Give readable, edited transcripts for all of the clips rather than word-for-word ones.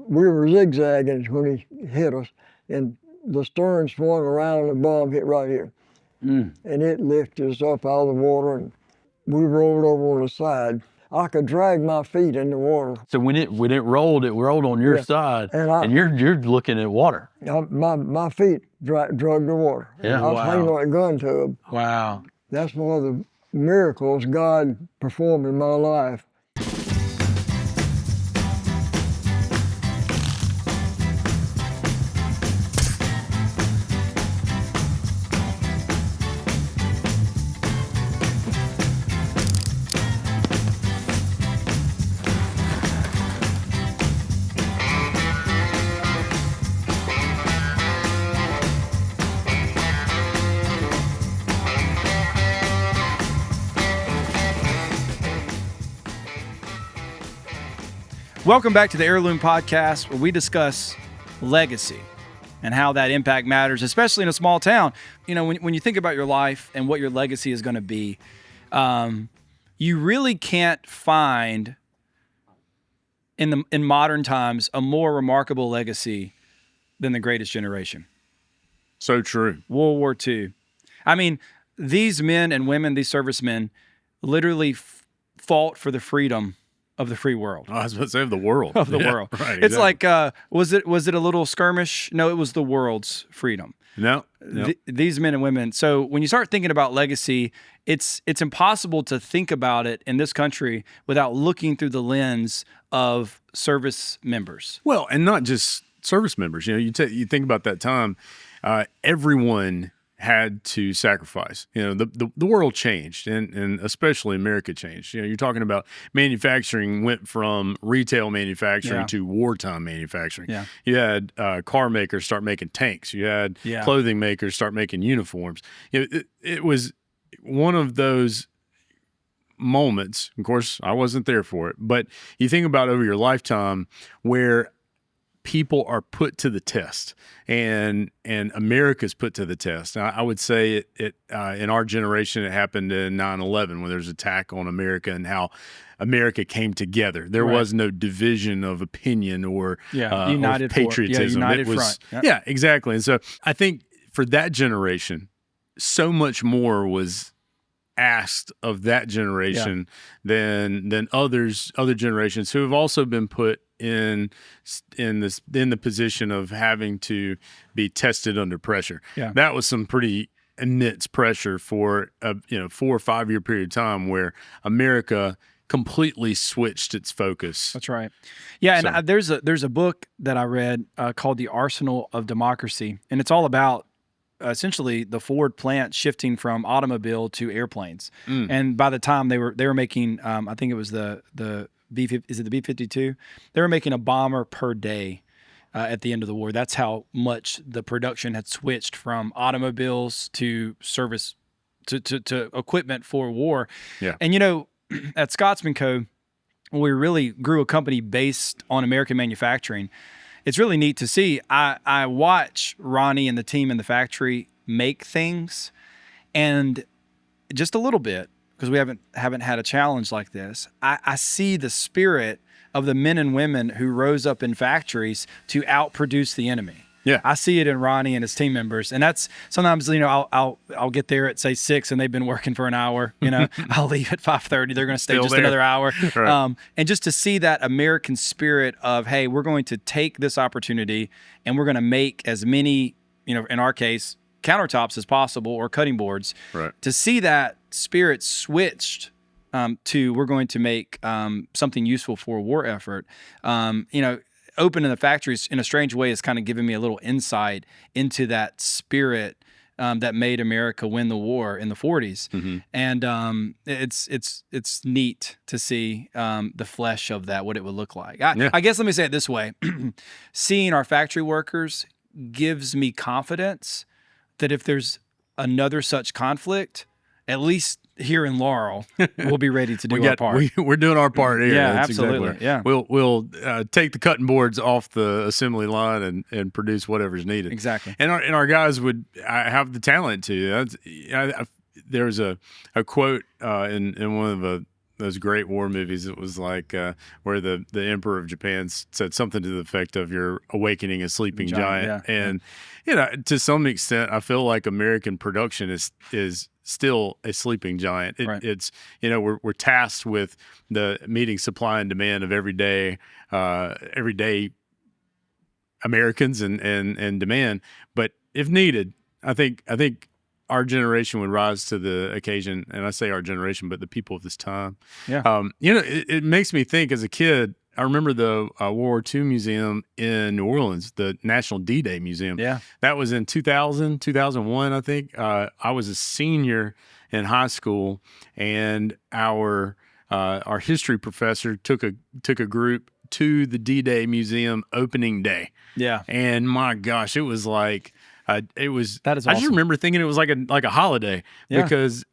we were zigzagging when he hit us, and the stern swung around and the bomb hit right here. And it lifted us up out of the water, and we rolled over on the side. I could drag my feet in the water. So when it rolled on your side, and you're looking at water. My feet drug the water. Yeah. I was hanging on a gun tub. Wow. That's one of the miracles God performed in my life. Welcome back to the Heirloom Podcast, where we discuss legacy and how that impact matters, especially in a small town. You know, when you think about your life and what your legacy is going to be, you really can't find in modern times a more remarkable legacy than the Greatest Generation. So true. World War II. I mean, these men and women, these servicemen, literally fought for the freedom of the free world. Oh, I was about to say of the world. Of the world. Right, it's exactly. like, was it a little skirmish? No, it was the world's freedom. No. These men and women. So when you start thinking about legacy, it's impossible to think about it in this country without looking through the lens of service members. Well, and not just service members. You know, you think about that time, everyone had to sacrifice. You know, the world changed, and especially America changed. You know, you're talking about manufacturing went from retail manufacturing to wartime manufacturing. Yeah. You had car makers start making tanks. You had clothing makers start making uniforms. You know, it was one of those moments. Of course, I wasn't there for it, but you think about over your lifetime where people are put to the test, and America's put to the test. I would say it in our generation, it happened in 9/11 when there was an attack on America and how America came together. There was no division of opinion or united patriotism. United it was, front. Yeah, exactly. And so I think for that generation, so much more was asked of that generation than other generations who have also been put in the position of having to be tested under pressure. Yeah. That was some pretty immense pressure for a 4 or 5 year period of time where America completely switched its focus. That's right. Yeah, and there's a book that I read called The Arsenal of Democracy, and it's all about essentially the Ford plant shifting from automobile to airplanes. And by the time they were making, I think it was the B-52? They were making a bomber per day at the end of the war. That's how much the production had switched from automobiles to service to equipment for war. Yeah. And you know, at Scotsman Co., we really grew a company based on American manufacturing. It's really neat to see. I watch Ronnie and the team in the factory make things, and just a little bit, because we haven't had a challenge like this, I see the spirit of the men and women who rose up in factories to outproduce the enemy. Yeah, I see it in Ronnie and his team members, and that's sometimes, you know, I'll get there at say 6 and they've been working for an hour. You know, I'll leave at 5:30. They're going to stay just another hour, right. And just to see that American spirit of, hey, we're going to take this opportunity and we're going to make as many, you know, in our case, countertops as possible or cutting boards. Right. To see that spirit switched to we're going to make something useful for a war effort. You know, opening the factories in a strange way is kind of giving me a little insight into that spirit that made America win the war in the 40s. Mm-hmm. And it's neat to see the flesh of that, what it would look like. I guess let me say it this way. Seeing our factory workers gives me confidence that if there's another such conflict, at least here in Laurel, we'll be ready to do our part. We're doing our part here. Yeah, That's absolutely. Exactly right. We'll take the cutting boards off the assembly line and produce whatever's needed. Exactly. And our guys would have the talent to. There's a quote in one of those great war movies. It was like where the Emperor of Japan said something to the effect of "You're awakening a sleeping giant." Yeah. And to some extent, I feel like American production is still a sleeping giant. It's we're tasked with the meeting supply and demand of everyday Americans and demand. But if needed, I think our generation would rise to the occasion, and I say our generation, but the people of this time. Yeah. It makes me think as a kid. I remember the World War II Museum in New Orleans, the National D-Day Museum. Yeah. That was in 2000, 2001, I think. I was a senior in high school, and our history professor took a group to the D-Day Museum opening day. Yeah. And my gosh, it was like that is awesome. I just remember thinking it was like a holiday because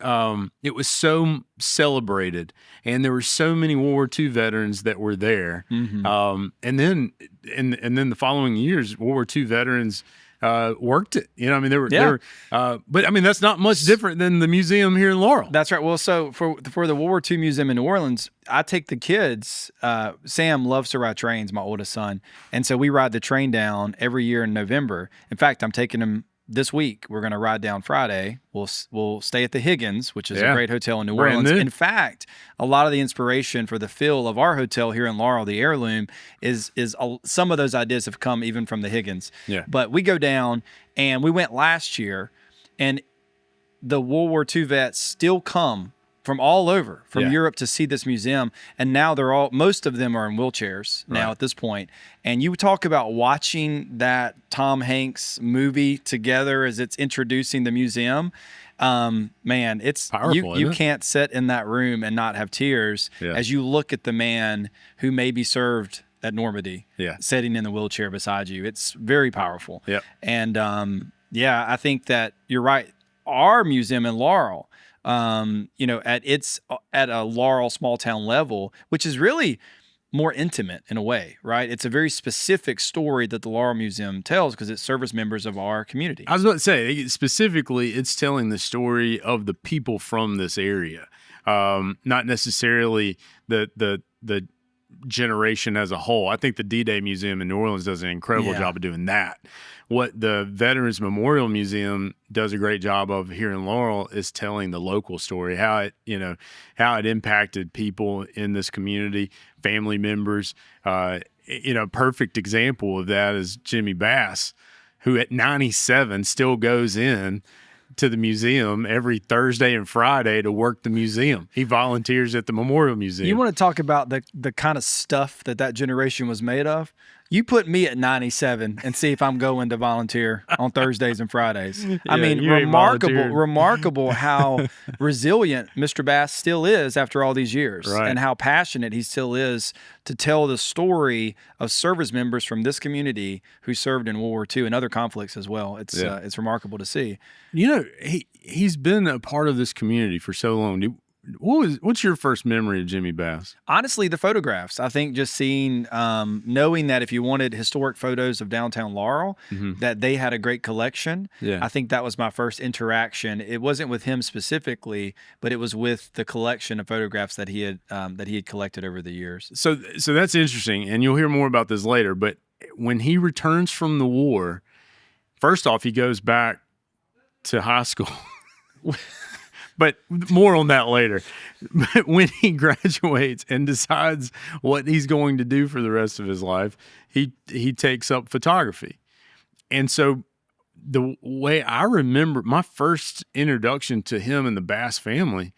it was so celebrated, and there were so many World War II veterans that were there. Mm-hmm. And then the following years, World War II veterans worked it. They were but I mean, that's not much different than the museum here in Laurel. That's right. Well, so for the World War II Museum in New Orleans, I take the kids. Sam loves to ride trains, my oldest son. And so we ride the train down every year in November. In fact, I'm taking him this week. We're going to ride down Friday. We'll stay at the Higgins, which is a great hotel in New Orleans. In fact, a lot of the inspiration for the feel of our hotel here in Laurel, the Heirloom, is some of those ideas have come even from the Higgins. Yeah. But we go down, and we went last year, and the World War II vets still come from all over, from Europe, to see this museum. And now most of them are in wheelchairs now at this point. And you talk about watching that Tom Hanks movie together as it's introducing the museum. Man, it's powerful. You can't sit in that room and not have tears as you look at the man who maybe served at Normandy, sitting in the wheelchair beside you. It's very powerful. Yeah. And I think that you're right. Our museum in Laurel, at a Laurel small town level, which is really more intimate in a way, right? It's a very specific story that the Laurel Museum tells because it serves members of our community. I was about to say, specifically, it's telling the story of the people from this area, not necessarily the generation as a whole. I think the D-Day Museum in New Orleans does an incredible job of doing that. What the Veterans Memorial Museum does a great job of here in Laurel is telling the local story, how it impacted people in this community, family members. Perfect example of that is Jimmy Bass, who at 97 still goes in to the museum every Thursday and Friday to work the museum. He volunteers at the Memorial Museum. You want to talk about the kind of stuff that generation was made of? You put me at 97 and see if I'm going to volunteer on Thursdays and Fridays. I mean, remarkable how resilient Mr. Bass still is after all these years, and how passionate he still is to tell the story of service members from this community who served in World War II and other conflicts as well. It's remarkable to see. He's been a part of this community for so long. What's your first memory of Jimmy Bass? Honestly, the photographs. I think just seeing, knowing that if you wanted historic photos of downtown Laurel, that they had a great collection. Yeah. I think that was my first interaction. It wasn't with him specifically, but it was with the collection of photographs that he had collected over the years. So that's interesting, and you'll hear more about this later. But when he returns from the war, first off, he goes back to high school. But more on that later. But when he graduates and decides what he's going to do for the rest of his life, he takes up photography. And so the way I remember my first introduction to him and the Bass family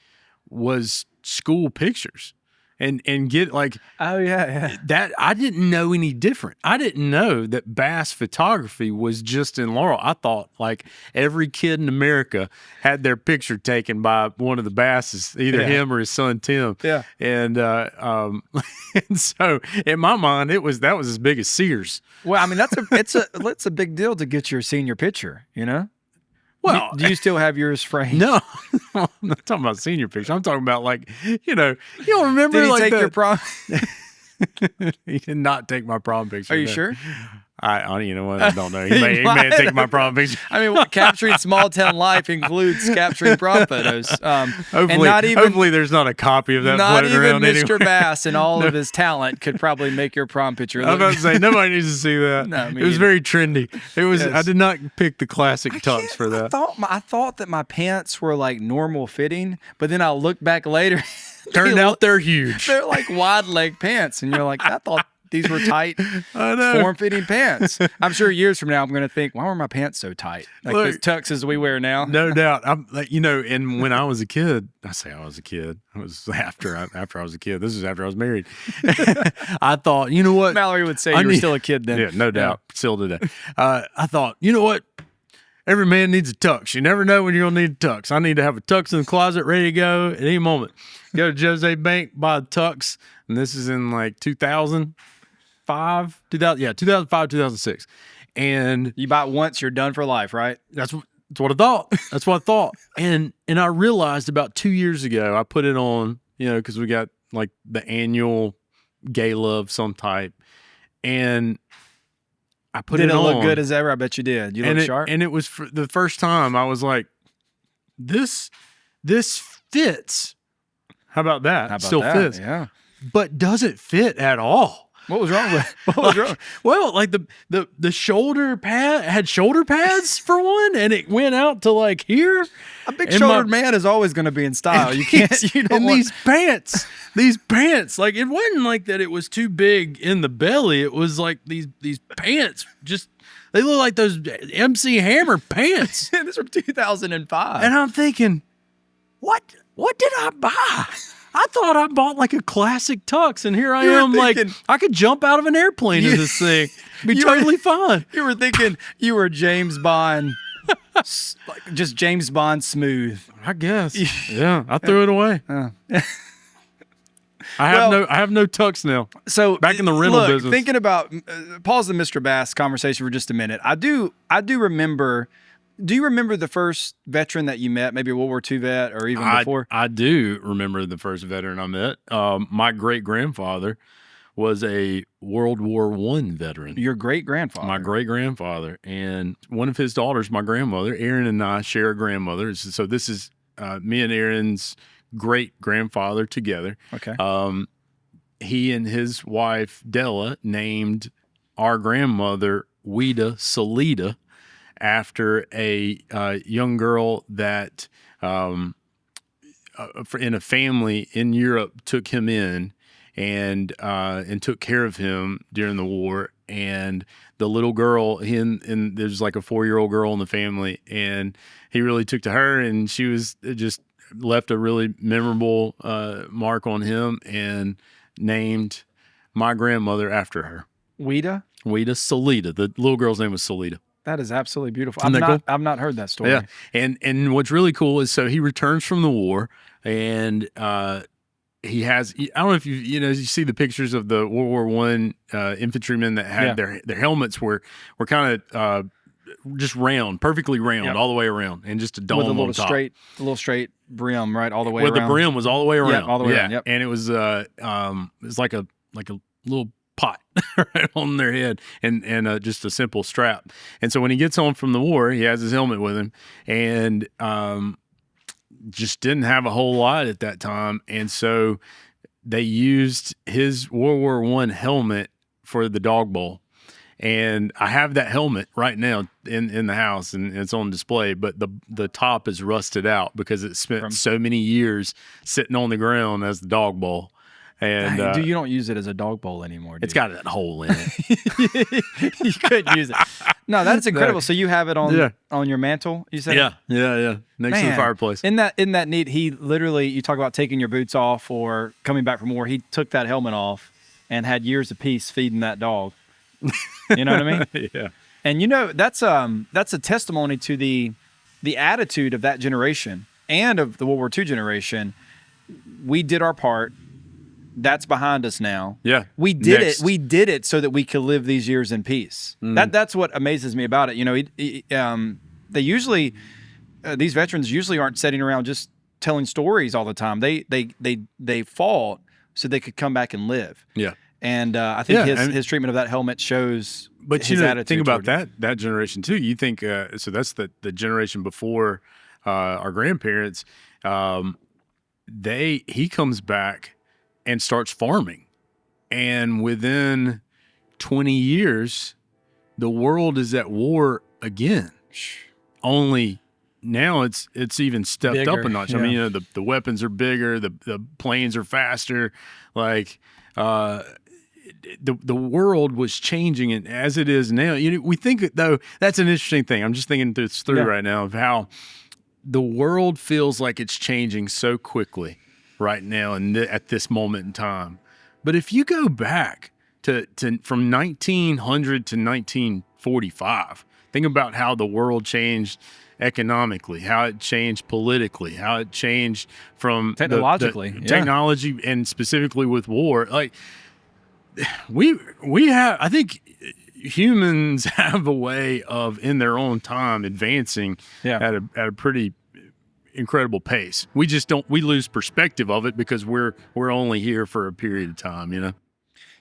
was school pictures. And get like, that I didn't know any different. I didn't know that Bass photography was just in Laurel. I thought like every kid in America had their picture taken by one of the Basses, either him or his son Tim. Yeah. And and so in my mind, that was as big as Sears. Well, I mean, that's a big deal to get your senior picture, you know? Well, do you still have yours framed? No, I'm not talking about senior pictures. I'm talking about like, you don't remember Did he like take your prom? He did not take my prom picture. Are you sure? You know what? I don't know. He may have taken my prom picture. I mean, capturing small town life includes capturing prom photos. Hopefully, there's not a copy of that floating around anywhere. Not even Mr. Bass and all of his talent could probably make your prom picture. I was about to say, nobody needs to see that. No, it was very trendy. It was. Yes. I did not pick the classic tux for that. I thought that my pants were like normal fitting, but then I'll look back later. Turned out they're huge. They're like wide leg pants, and you're like, I thought these were tight, form-fitting pants. I'm sure years from now, I'm going to think, why were my pants so tight? Like the tuxes we wear now. No doubt. I'm like, and when I was a kid, I was after I was a kid. This is after I was married. I thought, you know what? Mallory would say you were still a kid then. Yeah, no doubt. Still today. I thought, you know what? Every man needs a tux. You never know when you're going to need a tux. I need to have a tux in the closet ready to go at any moment. Go to Jose Bank, buy a tux, and this is in like 2005, 2006. And you buy it once, you're done for life, right? That's what I thought. That's what I thought. And I realized about 2 years ago, I put it on, because we got like the annual gala of some type. And I put it on. Did it look good as ever? I bet you did. You look sharp. And it was for the first time I was like, this fits. How about that? Still fits. Yeah. But doesn't fit at all. What was wrong with it? What was wrong? Well, like the shoulder pad had shoulder pads for one, and it went out to like here. A big shouldered man is always going to be in style. You can't. These pants, like it wasn't like that. It was too big in the belly. It was like these pants just. They look like those MC Hammer pants. This from 2005. And I'm thinking, what did I buy? I thought I bought like a classic tux, and here I am thinking, like I could jump out of an airplane in this thing. Be totally fine. You were thinking you were James Bond, like just James Bond smooth. I guess. Yeah, I threw it away. I have no tux now. So back in the rental business. Thinking about pause the Mr. Bass conversation for just a minute. I do remember. Do you remember the first veteran that you met, maybe a World War II vet or even before? I do remember the first veteran I met. My great-grandfather was a World War I veteran. Your great-grandfather? My great-grandfather. And one of his daughters, my grandmother, Erin and I share a grandmother. So this is me and Erin's great-grandfather together. Okay. He and his wife, Della, named our grandmother Ouida Salida, after a young girl that in a family in Europe took him in and took care of him during the war. And the little girl, and there's like a 4-year-old girl in the family, and he really took to her, and she was just left a really memorable mark on him and named my grandmother after her. Ouida Salida. The little girl's name was Salida. That is absolutely beautiful. I've not heard that story. Yeah, and what's really cool is so he returns from the war, and he has. I don't know if you see the pictures of the World War I infantrymen that had their helmets were kind of just round, perfectly round, all the way around, and just a dome with on top. A little straight brim, right, all the way around. The brim was all the way around. Yeah, all the way around. Yep. And it was like a little pot right on their head and just a simple strap. And so when he gets home from the war, he has his helmet with him and just didn't have a whole lot at that time. And so they used his World War I helmet for the dog bowl. And I have that helmet right now in the house, and it's on display, but the top is rusted out because it spent so many years sitting on the ground as the dog bowl. And you don't use it as a dog bowl anymore, do It's got that hole in it. You couldn't use it. No, that's incredible. So you have it on your mantle, you said? Yeah. Next to the fireplace. Isn't that neat? He literally, you talk about taking your boots off or coming back from war. He took that helmet off and had years of peace feeding that dog. You know what I mean? Yeah. And that's a testimony to the attitude of that generation and of the World War II generation. We did our part. That's behind us now. Yeah. We did it. We did it so that we could live these years in peace. That's what amazes me about it. They usually these veterans usually aren't sitting around just telling stories all the time. They fought so they could come back and live. Yeah. And I think his treatment of that helmet shows But you know, think about that generation too. You think so? That's the generation before our grandparents. He comes back and starts farming, and within 20 years, the world is at war again. Only now it's even stepped bigger, up a notch. Yeah. I mean, you know, the weapons are bigger, the planes are faster. Like the world was changing, and as it is now, you know, we think though that's an interesting thing. I'm just thinking this through right now of how the world feels like it's changing so quickly right now and at this moment in time. But if you go back to from 1900 to 1945, think about how the world changed economically, how it changed politically, how it changed from technologically, technology, and specifically with war. Like we have, I think humans have a way of in their own time advancing at a pretty incredible pace. We just we lose perspective of it because we're only here for a period of time, you know.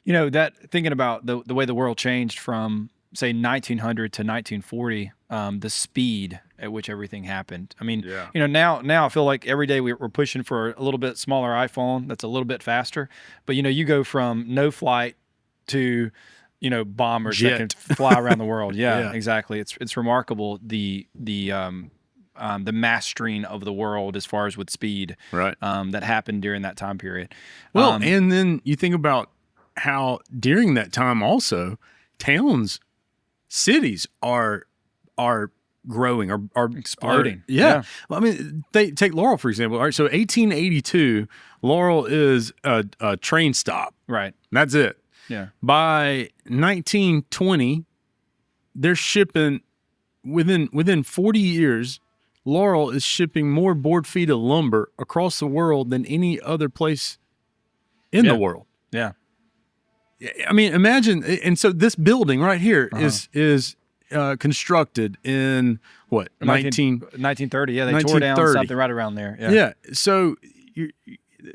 You know, that thinking about the way the world changed from say 1900 to 1940, the speed at which everything happened. I mean, you know, now I feel like every day we're pushing for a little bit smaller iPhone that's a little bit faster. But, you know, you go from no flight to, you know, bombers that can fly around the world. Yeah, exactly. It's remarkable the mastering of the world as far as with speed that happened during that time period. Well, and then you think about how during that time also cities are growing, are exploding. Well, I mean, take Laurel, for example. All right, so 1882, Laurel is a train stop. Right. That's it. Yeah. By 1920, they're shipping, within 40 years, Laurel is shipping more board feet of lumber across the world than any other place in the world. Yeah. I mean, imagine, and so this building right here is constructed in what 1930? Yeah, they tore down something right around there. Yeah. So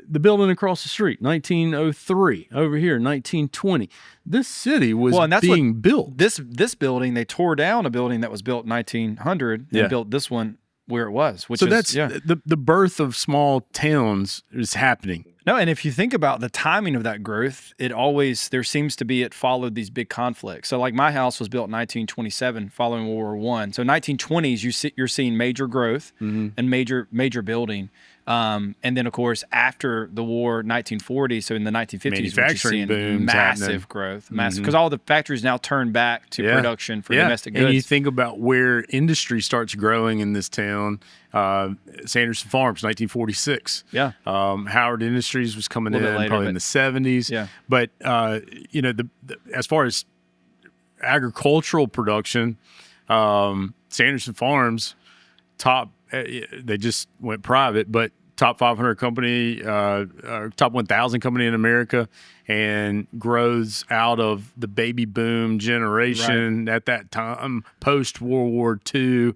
the building across the street, 1903. Over here, 1920. This city was being built. This building, they tore down a building that was built in 1900 and built this one where it was. That's the birth of small towns is happening. No, and if you think about the timing of that growth, there seems to be it followed these big conflicts. So like my house was built in 1927 following World War I. So 1920s, you're seeing major growth and major building. And then, of course, after the war, 1940, so in the 1950s, manufacturing boom, massive growth, because all the factories now turn back to production for domestic goods. And you think about where industry starts growing in this town. Sanderson Farms, 1946. Yeah. Howard Industries was coming in later, probably in the 70s. Yeah. But you know, as far as agricultural production, Sanderson Farms they just went private, but top 500 company, top 1,000 company in America, and grows out of the baby boom generation at that time, post World War II.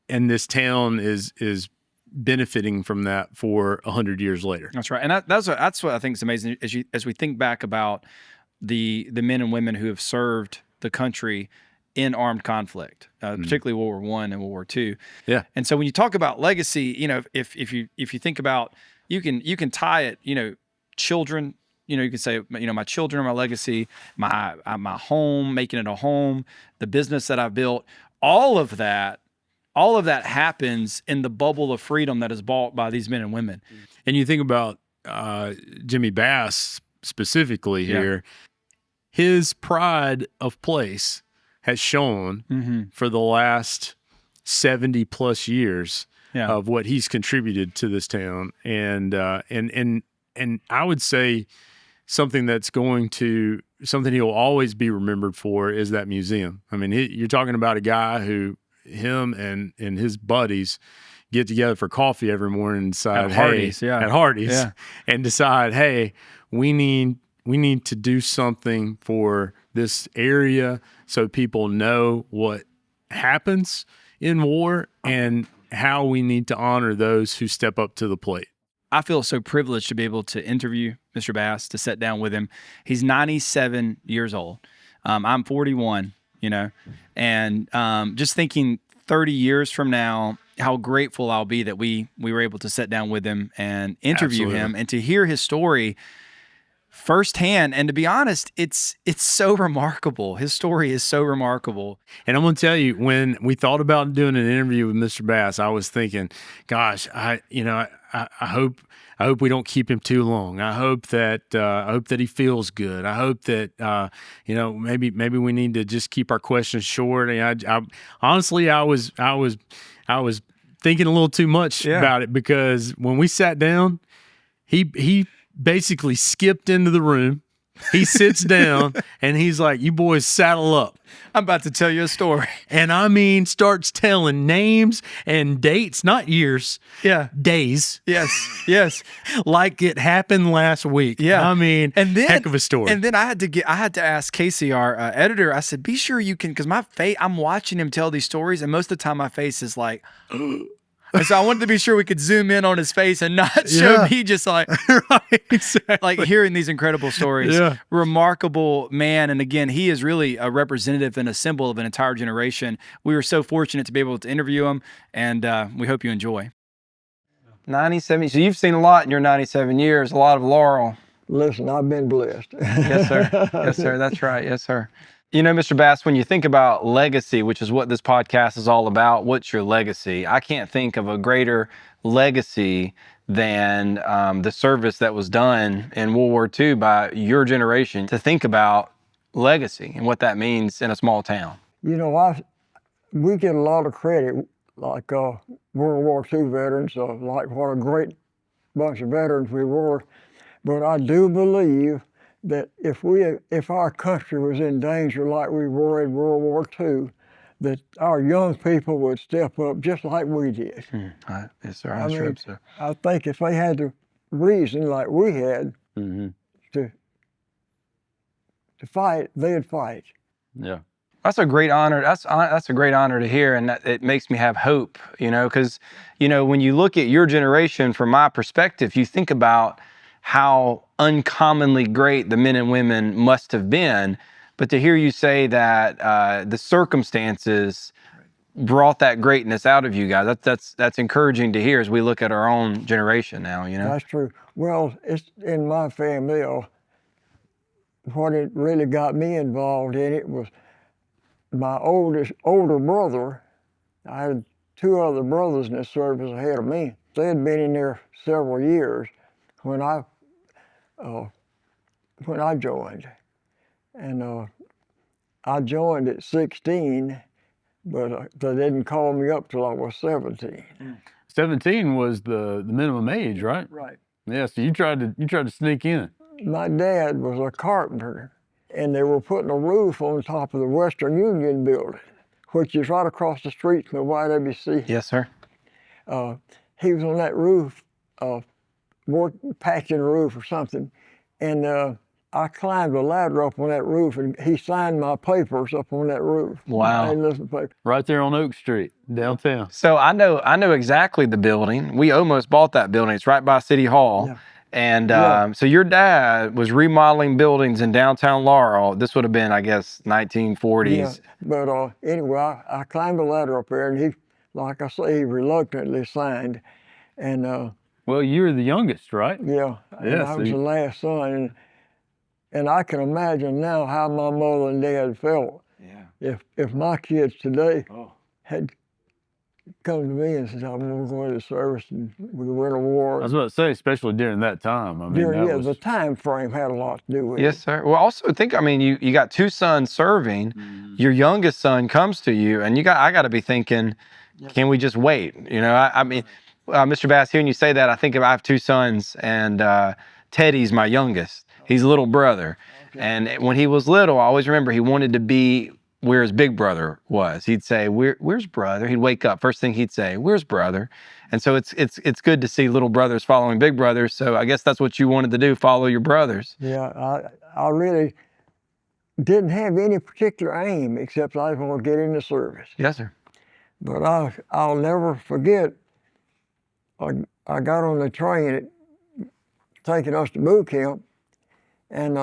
And this town is benefiting from that for 100 years later. That's right, and that's what I think is amazing as we think back about the men and women who have served the country in armed conflict, particularly World War I and World War II. Yeah, and so when you talk about legacy, you know, if you think about, you can tie it, you know, children. You know, you can say, you know, my children are my legacy, my home, making it a home, the business that I've built, all of that happens in the bubble of freedom that is bought by these men and women. And you think about Jimmy Bass specifically here, his pride of place has shown for the last 70 plus years of what he's contributed to this town. And I would say something he'll always be remembered for is that museum. I mean, you're talking about a guy who, him and his buddies get together for coffee every morning and decide, at Hardee's, and decide, hey, we need to do something for this area so people know what happens in war and how we need to honor those who step up to the plate. I feel so privileged to be able to interview Mr. Bass, to sit down with him. He's 97 years old. I'm 41, and just thinking 30 years from now, how grateful I'll be that we were able to sit down with him and interview him and to hear his story firsthand. And to be honest, it's so remarkable. His story is so remarkable. And I'm going to tell you, when we thought about doing an interview with Mr. Bass, I was thinking, gosh, I hope we don't keep him too long. I hope that he feels good. I hope that maybe we need to just keep our questions short. And honestly, I was thinking a little too much about it, because when we sat down, he basically skipped into the room. He sits down and he's like, "You boys saddle up. I'm about to tell you a story." And starts telling names and dates, not years. Yeah. Days. Yes. Like it happened last week. Yeah. And then, heck of a story. And then I had to ask Casey, our editor, I said, be sure you can, because my face, I'm watching him tell these stories, and most of the time my face is like, and so I wanted to be sure we could zoom in on his face and not show me just like, right, exactly. like hearing these incredible stories. Yeah. Remarkable man. And again, he is really a representative and a symbol of an entire generation. We were so fortunate to be able to interview him, and we hope you enjoy. 97. So you've seen a lot in your 97 years, a lot of Laurel. Listen, I've been blessed. Yes, sir. Yes, sir. That's right. Yes, sir. Mr. Bass, when you think about legacy, which is what this podcast is all about, what's your legacy? I can't think of a greater legacy than the service that was done in World War II by your generation, to think about legacy and what that means in a small town. We get a lot of credit, like World War II veterans, like what a great bunch of veterans we were. But I do believe that if our country was in danger like we were in World War II, that our young people would step up just like we did. Yes, sir. I hope so. I think if they had the reason like we had to fight, they'd fight. Yeah. That's a great honor. That's a great honor to hear, and it makes me have hope, because, when you look at your generation, from my perspective, you think about how uncommonly great the men and women must have been, but to hear you say that the circumstances brought that greatness out of you guys, that's encouraging to hear as we look at our own generation now. That's true. Well, it's in my family. What it really got me involved in it was my older brother. I had two other brothers in the service ahead of me. They had been in there several years when I joined. And I joined at 16, but they didn't call me up till I was 17. 17 was the minimum age, right? Right. Yeah, so you tried to sneak in. My dad was a carpenter, and they were putting a roof on top of the Western Union building, which is right across the street from the YWC. Yes, sir. He was on that roof, patching the roof or something, and I climbed a ladder up on that roof, and he signed my papers up on that roof. Wow. Right there on Oak Street, downtown. So I know exactly the building. We almost bought that building. It's right by City Hall. Yeah. And so your dad was remodeling buildings in downtown Laurel. This would have been, I guess, 1940s. Yeah, but anyway, I climbed a ladder up there, and he, like I say, he reluctantly signed. And well, you were the youngest, right? Yeah, and I was the last son. And I can imagine now how my mother and dad felt. Yeah. If my kids today had come to me and said, "I'm going to go into service and we win a war." I was about to say, especially during that time. I mean, the time frame had a lot to do with it. Yes, sir. Well, also think, you got two sons serving. Mm-hmm. Your youngest son comes to you, and I got to be thinking, can we just wait? Mr. Bass, hearing you say that, I think I have two sons, and Teddy's my youngest. He's a little brother. Okay. And when he was little, I always remember he wanted to be where his big brother was. He'd say, where's brother? He'd wake up, first thing he'd say, where's brother? And so it's good to see little brothers following big brothers. So I guess that's what you wanted to do, follow your brothers. Yeah, I really didn't have any particular aim except I was going to get into service. Yes, sir. But I'll never forget, I got on the train taking us to boot camp, and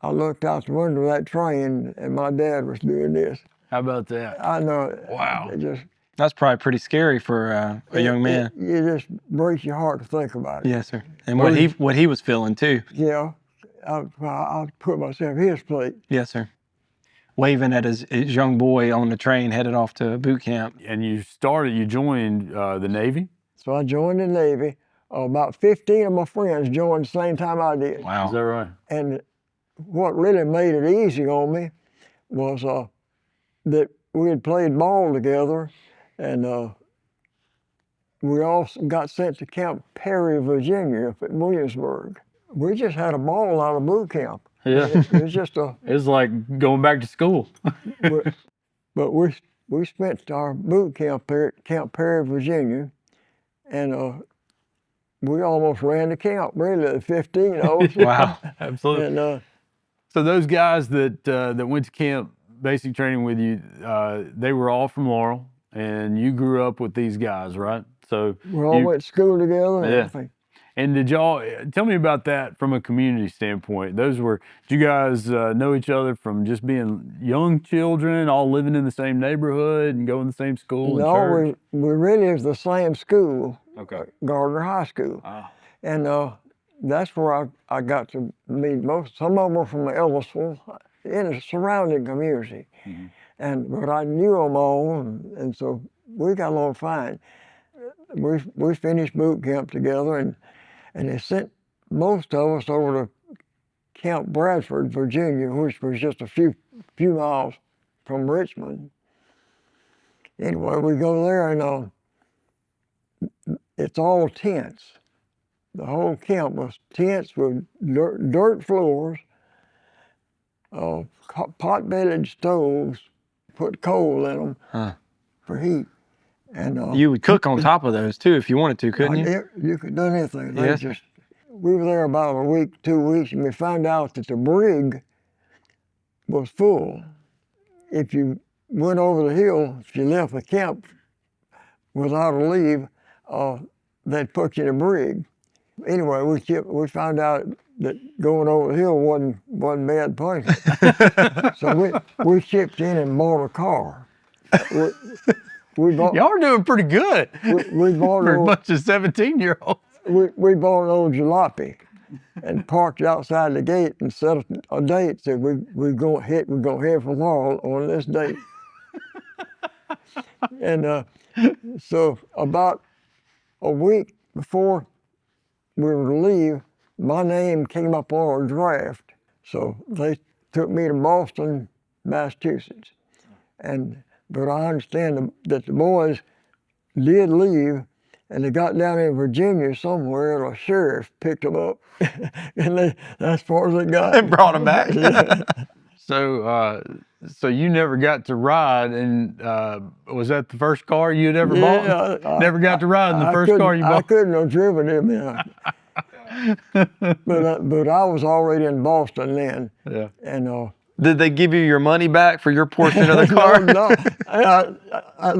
I looked out the window of that train, and my dad was doing this. How about that? I know. Wow. That's probably pretty scary for a young man. It just breaks your heart to think about it. Yes, sir. And what he was feeling too. Yeah. I put myself in his place. Yes, sir. Waving at his young boy on the train headed off to boot camp. And you joined the Navy? So I joined the Navy. About 15 of my friends joined the same time I did. Wow. Is that right? And what really made it easy on me was that we had played ball together, and we all got sent to Camp Perry, Virginia, up at Williamsburg. We just had a ball out of boot camp. Yeah. It was just It's like going back to school. but we spent our boot camp there at Camp Perry, Virginia, and we almost ran the camp, really, at 15 of us. Wow, absolutely. And, so those guys that went to camp basic training with you, they were all from Laurel, and you grew up with these guys, right? So we all went to school together and everything. And did y'all, tell me about that from a community standpoint. Did you guys know each other from just being young children, all living in the same neighborhood and going to the same school and church? No, we really was the same school, Gardner High School. Ah. And that's where I got to meet some of them were from Ellisville, in the surrounding community. Mm-hmm. But I knew them all, and so we got along fine. We finished boot camp together, and they sent most of us over to Camp Bradford, Virginia, which was just a few miles from Richmond. Anyway, we go there, and it's all tents. The whole camp was tents with dirt floors, pot-bellied stoves, put coal in them for heat. And you would cook on top of those too if you wanted to, couldn't you? You could do anything. Yes. We were there about a week, 2 weeks, and we found out that the brig was full. If you went over the hill, if you left the camp without a leave, they'd put you in a brig. Anyway, we found out that going over the hill wasn't bad punishment. So we chipped in and bought a car. Y'all are doing pretty good we bought for a bunch of 17-year-olds. We bought an old jalopy and parked it outside the gate and set a date. Said we're going to head for Laurel on this date. And so about a week before we were to leave, my name came up on a draft. So they took me to Boston, Massachusetts. But I understand that the boys did leave, and they got down in Virginia somewhere, and a sheriff picked them up. And that's as far as they got. They brought them back. Yeah. So you never got to ride, and was that the first car you had ever bought? Never got to ride in the first car you bought? I couldn't have driven it, but I was already in Boston then. Yeah. And did they give you your money back for your portion of the car? No,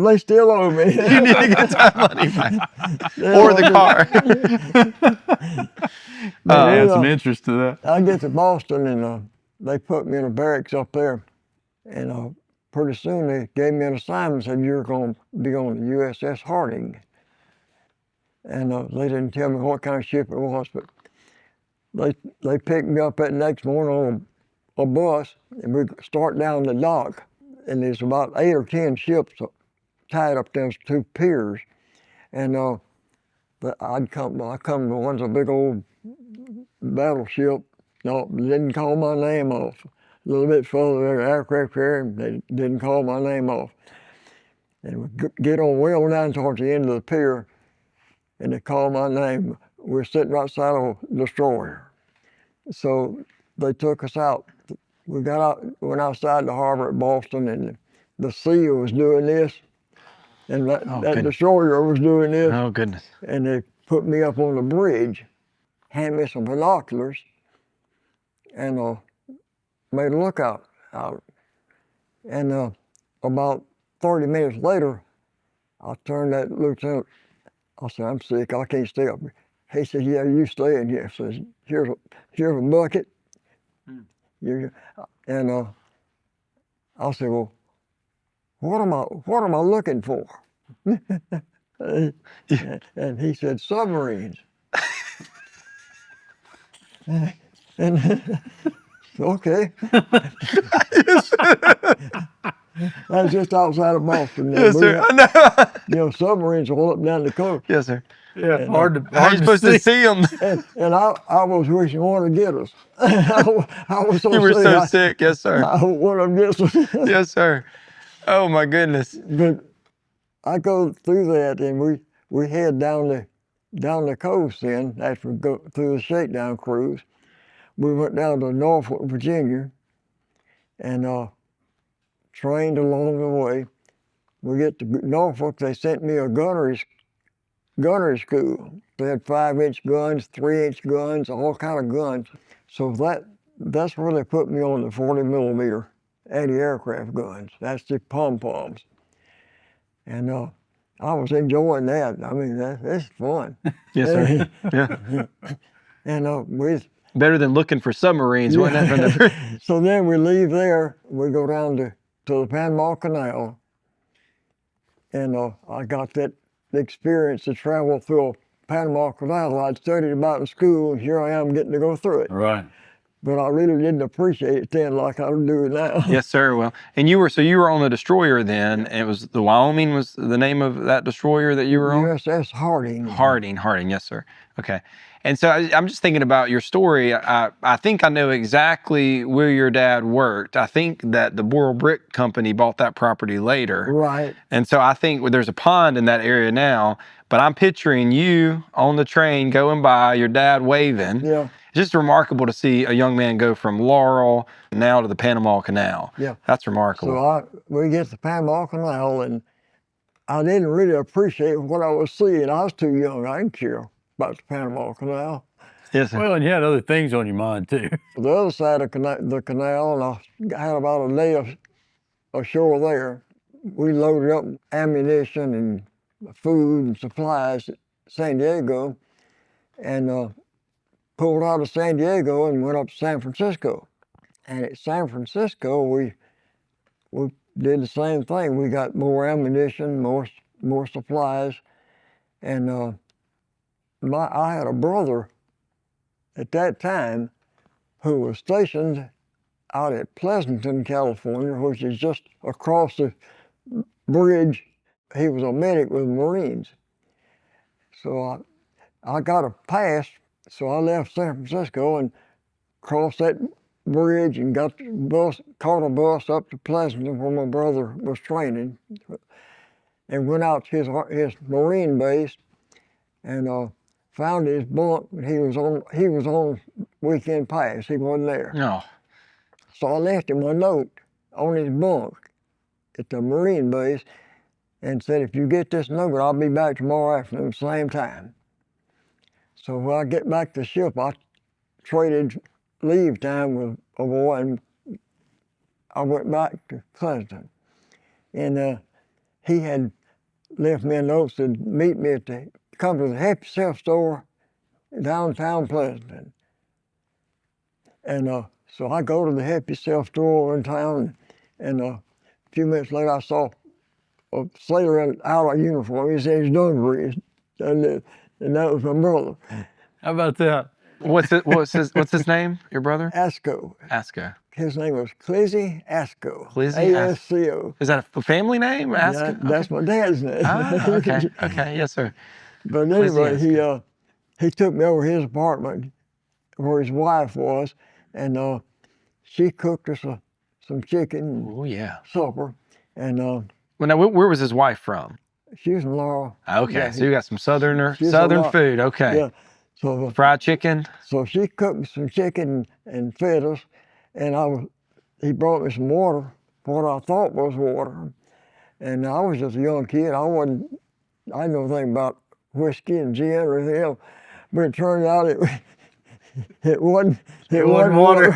they still owe me. You need to get that money back. Or the car. Add some interest to that. I get to Boston, and they put me in a barracks up there. And pretty soon they gave me an assignment, said, you're going to be on the USS Harding. And they didn't tell me what kind of ship it was, but they picked me up that next morning on a bus, and we start down the dock, and there's about 8 or 10 ships tied up those 2 piers, and I come to one's a big old battleship. No, they didn't call my name off. A little bit further, aircraft carrier, they didn't call my name off. And we get on well down towards the end of the pier, and they called my name. We're sitting right side of a destroyer. So they took us out. We went outside the harbor at Boston, and the SEAL was doing this, and that destroyer was doing this. Oh, goodness. And they put me up on the bridge, handed me some binoculars, and made a lookout out. And about 30 minutes later, I turned that lieutenant, I said, I'm sick, I can't stay up here. He said, yeah, you stay in here. I said, here's a bucket. And I said, well, what am I looking for? And he said, submarines. And okay. That's just outside of Boston. Yes, sir. I know. Submarines all up and down the coast. Yes, sir. Yeah, And, hard to How are you supposed to see them? And I was wishing one to get us. I was so You were sick. so sick. Yes, sir. I one of them gets us. Yes, sir. Oh my goodness. But I go through that, and we head down the coast. Then after we go through the shakedown cruise, we went down to Norfolk, Virginia, and trained along the way. We get to Norfolk. They sent me a gunnery school. They had 5-inch guns, 3-inch guns, all kind of guns. So that's where they put me on the 40mm anti-aircraft guns. That's the pom-poms. And I was enjoying that. I mean, that's fun. Yes, sir. Yeah. And Better than looking for submarines, wasn't it? From the... So then we leave there. We go down to the Panama Canal. And I got that experience to travel through a Panama Canal I'd studied about in school, and here I am getting to go through it. Right. But I really didn't appreciate it then like I do now. Yes, sir. Well, and you were on the destroyer then, and it was the Wyoming was the name of that destroyer that you were on? USS Harding. Harding, yes, sir. Okay. And so I'm just thinking about your story. I think I know exactly where your dad worked. I think that the Boral Brick Company bought that property later. Right. And so I think there's a pond in that area now, but I'm picturing you on the train going by, your dad waving. Yeah. It's just remarkable to see a young man go from Laurel now to the Panama Canal. Yeah. That's remarkable. So we get to the Panama Canal, and I didn't really appreciate what I was seeing. I was too young. I didn't care about the Panama Canal. Yes, sir. Well, and you had other things on your mind too. The other side of the canal, and I had about a day ashore there. We loaded up ammunition and food and supplies at San Diego, and pulled out of San Diego and went up to San Francisco. And at San Francisco, we did the same thing. We got more ammunition, more supplies, and I had a brother at that time who was stationed out at Pleasanton, California, which is just across the bridge. He was a medic with the Marines. So I got a pass, so I left San Francisco and crossed that bridge and got the bus, caught a bus up to Pleasanton where my brother was training, and went out to his Marine base and found his bunk. He was on weekend pass. He wasn't there. No. So I left him a note on his bunk at the Marine base and said, if you get this note, I'll be back tomorrow afternoon, same time. So when I get back to the ship, I traded leave time with a boy, and I went back to Pleasanton. And he had left me a note, said, meet me come to the Help Yourself store downtown Pleasanton. And so I go to the Help Yourself store in town, and a few minutes later I saw a sailor out of uniform. He said he's Dunbury, and that was my brother. How about that? What's his name? Your brother? Asco. Asco. His name was Clizzy Asco. Clizzy A-S-C-O. Is that a family name? Asco? That's my dad's name. Ah, okay. Okay. Yes, sir. But anyway, he took me over his apartment where his wife was, and she cooked us some chicken. Oh yeah. Supper, and well, now where was his wife from? She was in Laurel. Okay, Yeah, so you got some southern food. Okay. Yeah. So fried chicken. So she cooked me some chicken and fed us, and he brought me some water, what I thought was water, and I was just a young kid. I didn't know anything about whiskey and gin or anything else, but it turned out it wasn't water.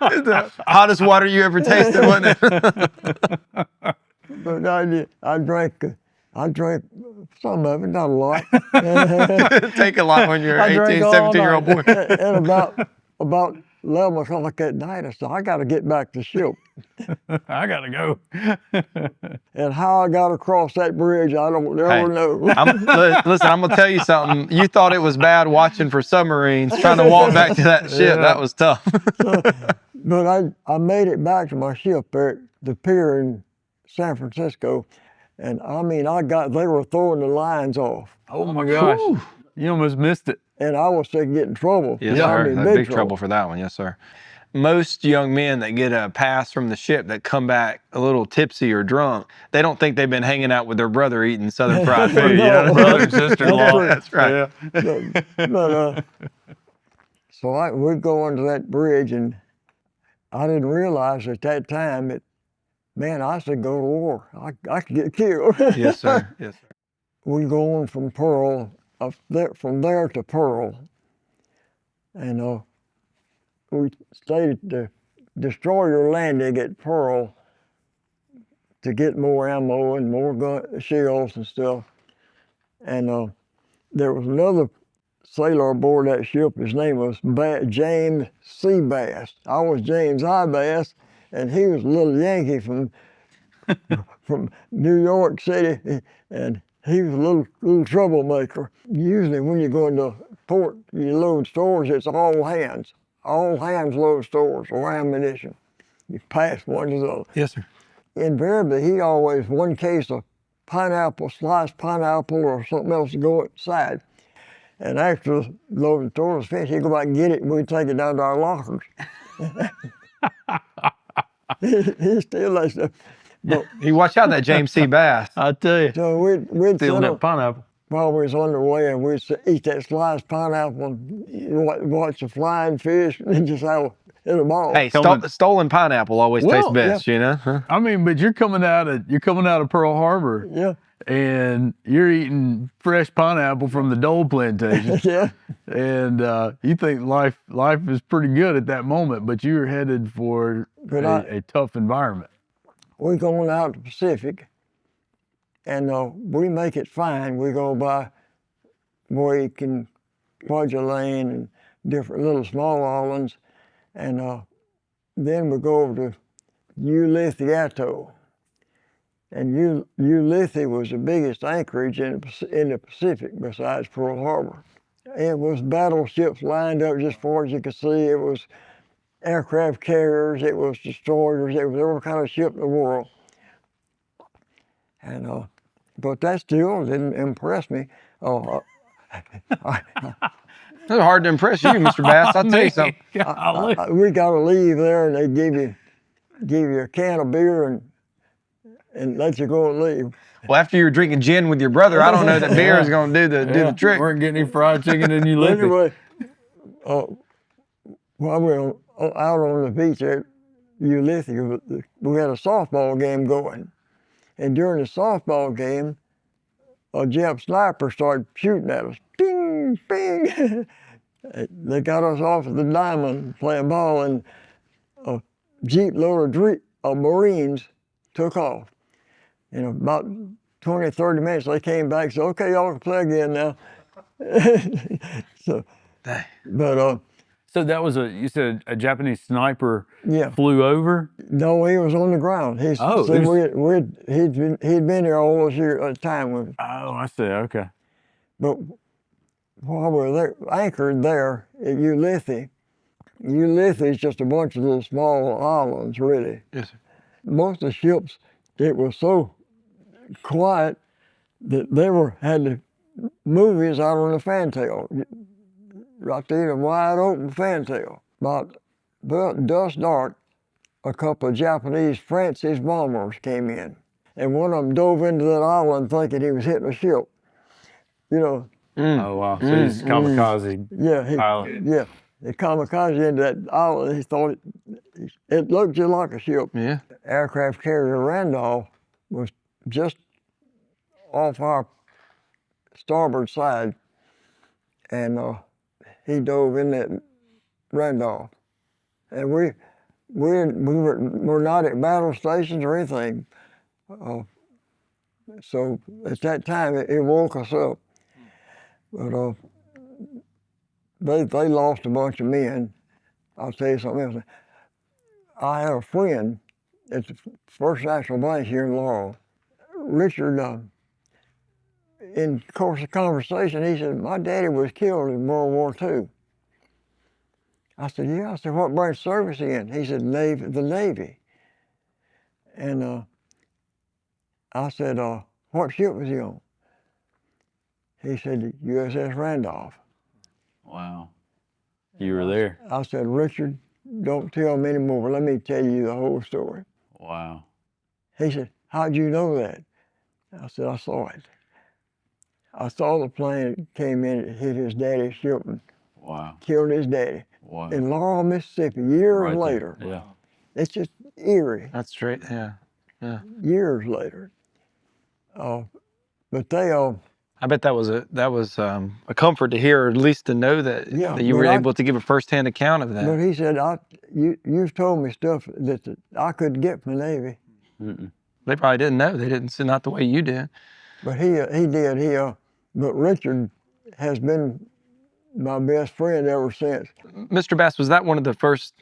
The hottest water you ever tasted, wasn't it? But I drank some of it, not a lot. Take a lot when you're 18, 17-year-old boy. And about 11 o'clock at night. I said, I got to get back to the ship. I got to go. And how I got across that bridge, I don't ever know. Listen, I'm going to tell you something. You thought it was bad watching for submarines, trying to walk back to that ship. That was tough. But I made it back to my ship there at the pier in San Francisco. And I mean, they were throwing the lines off. Oh my gosh. Whew. You almost missed it. And I was thinking get in trouble. Yes, sir. Big trouble for that one. Yes, sir. Most young men that get a pass from the ship that come back a little tipsy or drunk, they don't think they've been hanging out with their brother eating Southern fried food. No, brother and sister-in-law. That's right. Yeah. So we'd go under that bridge, and I didn't realize at that time that, man, I should go to war. I could get killed. Yes, sir. Yes, sir. We go on from Pearl, from there to Pearl, and we stayed at the destroyer landing at Pearl to get more ammo and more shells and stuff. And there was another sailor aboard that ship. His name was James C. Bass. I was James I. Bass, and he was a little Yankee from New York City, and he was a little troublemaker. Usually when you go into port, you load stores, it's all hands. All hands load stores or ammunition. You pass one to the other. Yes, sir. Invariably, he always one case of pineapple, sliced pineapple or something else to go inside. And after the loading store was finished, he'd go back and get it, and we'd take it down to our lockers. He still that stuff. But, you watch out that James C. Bass. I tell you. So we'd stealing that pineapple. While we was on the way, and we'd eat that sliced pineapple and watch the flying fish and just have a ball. Hey, stolen pineapple always tastes best, you know? Huh? I mean, but you're coming out of Pearl Harbor. Yeah. And you're eating fresh pineapple from the Dole plantation. Yeah. And you think life is pretty good at that moment, but you're headed for a tough environment. We're going out to the Pacific, and we make it fine. We go by Wake and Kwajalein and different little small islands, and then we go over to Ulithi Atoll. And Ulithi was the biggest anchorage in the Pacific besides Pearl Harbor. It was battleships lined up just as far as you could see. It was aircraft carriers, it was destroyers, it was every kind of ship in the world. And but that still didn't impress me. It's hard to impress you, Mr. Bass. I'll tell you something. We got to leave there, and they give you a can of beer and let you go and leave. Well, after you were drinking gin with your brother, I don't know that beer is going to do the trick. Weren't getting any fried chicken in Ulithi. Anyway, while we were out on the beach at Ulithi, we had a softball game going. And during the softball game, a Jap sniper started shooting at us. Bing, bing. They got us off at the diamond playing ball, and a Jeep load of Marines took off. In about 20, 30 minutes, they came back and said, okay, y'all can play again now. So that was you said a Japanese sniper Yeah. flew over? No, he was on the ground. He'd been here all those years at the time. Oh, I see, okay. But while we were there, anchored there at Ulithi is just a bunch of little small islands, really. Yes, sir. Most of the ships, it was so quiet that they had the movies out on the fantail. Right there, a wide open fantail. About dusk dark, a couple of Japanese Francis bombers came in. And one of them dove into that island thinking he was hitting a ship. You know. Oh, wow. So he's Kamikaze pilot. Yeah. The Kamikaze into that island, he thought it looked just like a ship. Yeah. Aircraft carrier Randolph was just off our starboard side, and he dove in that Randolph. And we were not at battle stations or anything. So at that time, it woke us up. But they lost a bunch of men. I'll tell you something else. I have a friend at the First National Bank here in Laurel, Richard. In the course of conversation, he said, my daddy was killed in World War II. I said, yeah. I said, what branch service he in? He said, the Navy. And I said, what ship was he on? He said, the USS Randolph. Wow. You were there. I said, Richard, don't tell me anymore. Let me tell you the whole story. Wow. He said, how'd you know that? I said, I saw it. I saw the plane came in, it hit his daddy's ship and killed his daddy. Wow. In Laurel, Mississippi, years later. Yeah. It's just eerie. That's straight. Yeah. Years later. But they I bet that was a comfort to hear, or at least to know that, that you were able to give a firsthand account of that. But he said, you've told me stuff that I couldn't get from the Navy. Mm-mm. They probably didn't know. They didn't see, not the way you did. But he did. But Richard has been my best friend ever since. Mr. Bass, was that one of the first,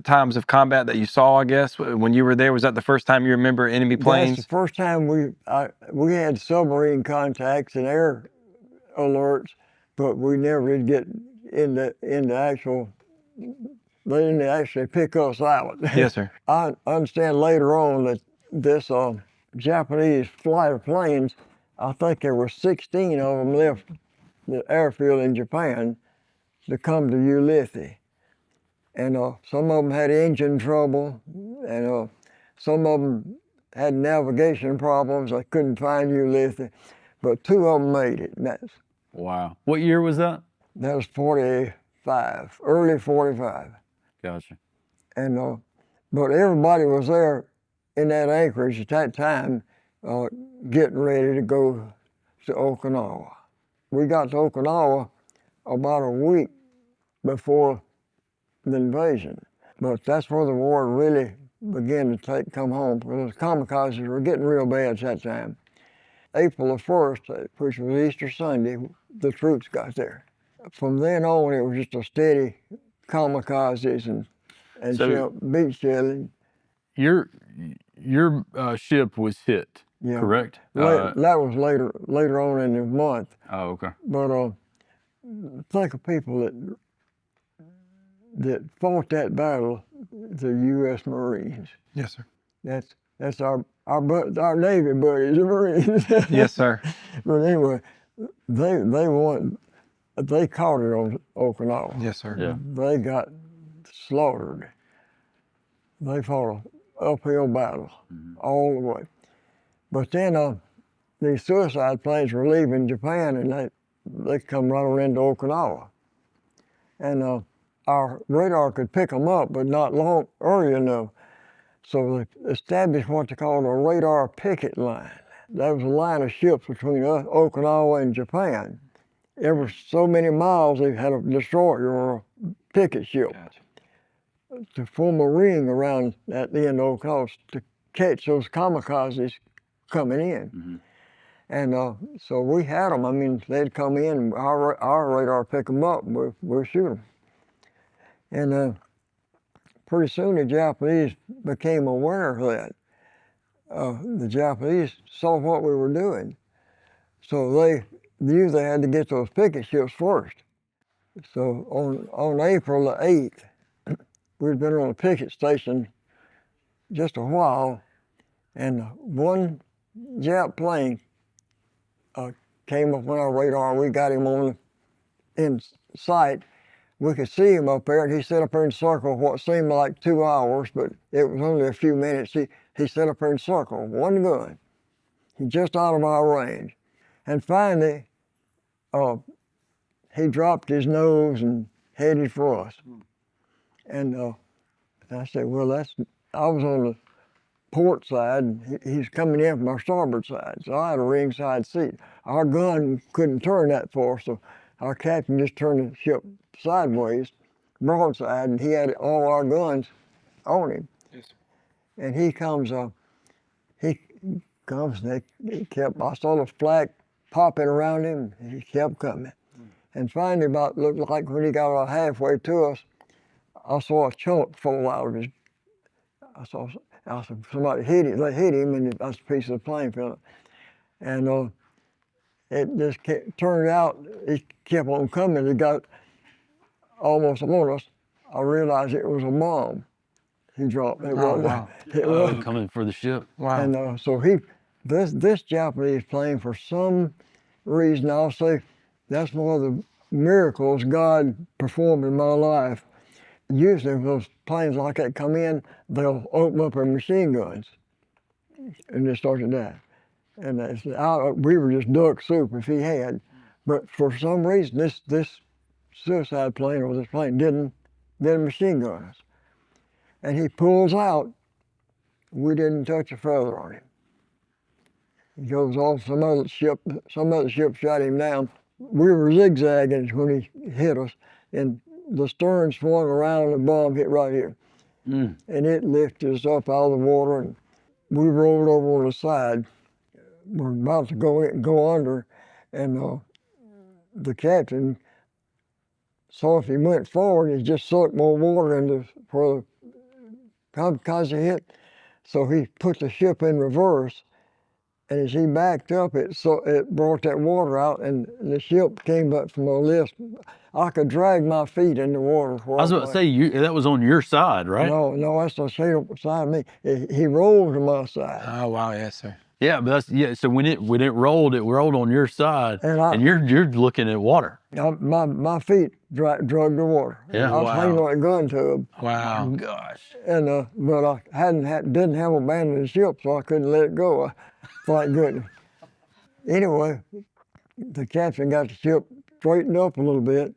times of combat that you saw, I guess, when you were there? Was that the first time you remember enemy planes? That's the first time we had submarine contacts and air alerts, but we never did get into actual. They didn't actually pick us out. Yes, sir. I understand later on that this Japanese flight of planes, I think there were 16 of them left the airfield in Japan to come to Ulithi. And some of them had engine trouble, and some of them had navigation problems. They couldn't find Ulithi, but 2 of them made it. And that's, wow. What year was that? That was 45, early 45. Gotcha. And but everybody was there in that anchorage at that time, getting ready to go to Okinawa. We got to Okinawa about a week before the invasion, but that's where the war really began to come home, because the Kamikazes were getting real bad at that time. April the 1st, which was Easter Sunday, the troops got there. From then on, it was just a steady Kamikazes and So beach shelling. Your ship was hit, correct? That was later on in the month. Oh, okay. But think of people that fought that battle, the U.S. Marines. Yes, sir. That's our Navy buddies, the Marines. Yes, sir. But anyway, they won. They caught it on Okinawa. Yes, sir. Yeah. They got slaughtered. They fought an uphill battle all the way. But then these suicide planes were leaving Japan, and they come right into Okinawa. And our radar could pick them up, but not early enough. So they established what they called a radar picket line. That was a line of ships between Okinawa and Japan. Every so many miles, they had a destroyer or a picket ship to form a ring around at the end of Okinawa to catch those Kamikazes coming in. And so we had them. I mean, they'd come in, our radar pick them up, and we'd shoot them. And pretty soon the Japanese became aware of that. The Japanese saw what we were doing. So they knew they had to get those picket ships first. So on April the 8th, we'd been on a picket station just a while, and one Jap plane came up on our radar. We got him in sight. We could see him up there, and he sat up there in circle what seemed like 2 hours, but it was only a few minutes. He sat up there in circle, one gun. He's just out of our range. And finally, he dropped his nose and headed for us. And I said, well, I was on the port side, and he's coming in from our starboard side, so I had a ringside seat. Our gun couldn't turn that far, so our captain just turned the ship sideways, broadside, and he had all our guns on him. Yes. And he comes, and I saw the flak popping around him, and he kept coming. And finally, looked like when he got about halfway to us, I saw a chunk fall out of his. I saw somebody hit him. They hit him, and that's a piece of the plane fell. And it just turned out he kept on coming. It got almost on us. I realized it was a bomb he dropped. It was coming for the ship. Wow. And so this Japanese plane, for some reason, I'll say that's one of the miracles God performed in my life. Usually when those planes like that come in, they'll open up their machine guns and they start to die. And we were just duck soup if he had. But for some reason, this suicide plane or this plane didn't machine gun us. And he pulls out. We didn't touch a feather on him. He goes off, some other ship shot him down. We were zigzagging when he hit us, and the stern swung around and the bomb hit right here. And it lifted us up out of the water, and we rolled over on the side. We're about to go under, and the captain saw if he went forward, he just sucked more water for the Kamikaze hit. So he put the ship in reverse, and as he backed up, it brought that water out, and the ship came up from a list. I could drag my feet in the water. I was about to say, that was on your side, right? No, that's the side of me. He rolled to my side. Oh, wow, yes, sir. Yeah, but so when it rolled on your side, and you're looking at water. My feet drug the water. Yeah, I was hanging on a gun tube. Wow. Oh, gosh. And but I didn't have abandoned the ship, so I couldn't let it go. Thank goodness. Anyway, the captain got the ship straightened up a little bit,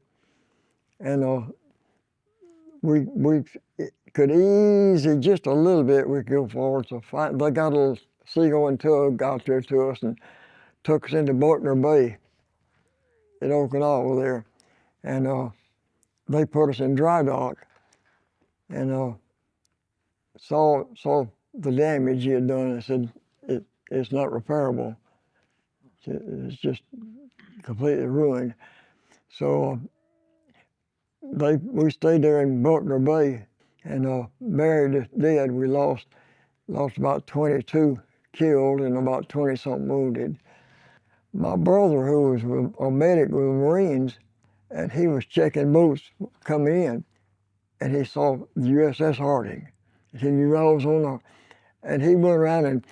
and we could easy just a little bit. We could go forward. So they got a little seagoing tug out there to us and took us into Buckner Bay in Okinawa there, and they put us in dry dock, and saw the damage he had done and said it's not repairable. It's just completely ruined. So we stayed there in Buckner Bay and buried us dead. We lost about 22 killed and about 20-something wounded. My brother, who was a medic with the Marines, and he was checking boats coming in, and he saw the USS Harding. He knew I was on the, and he went around and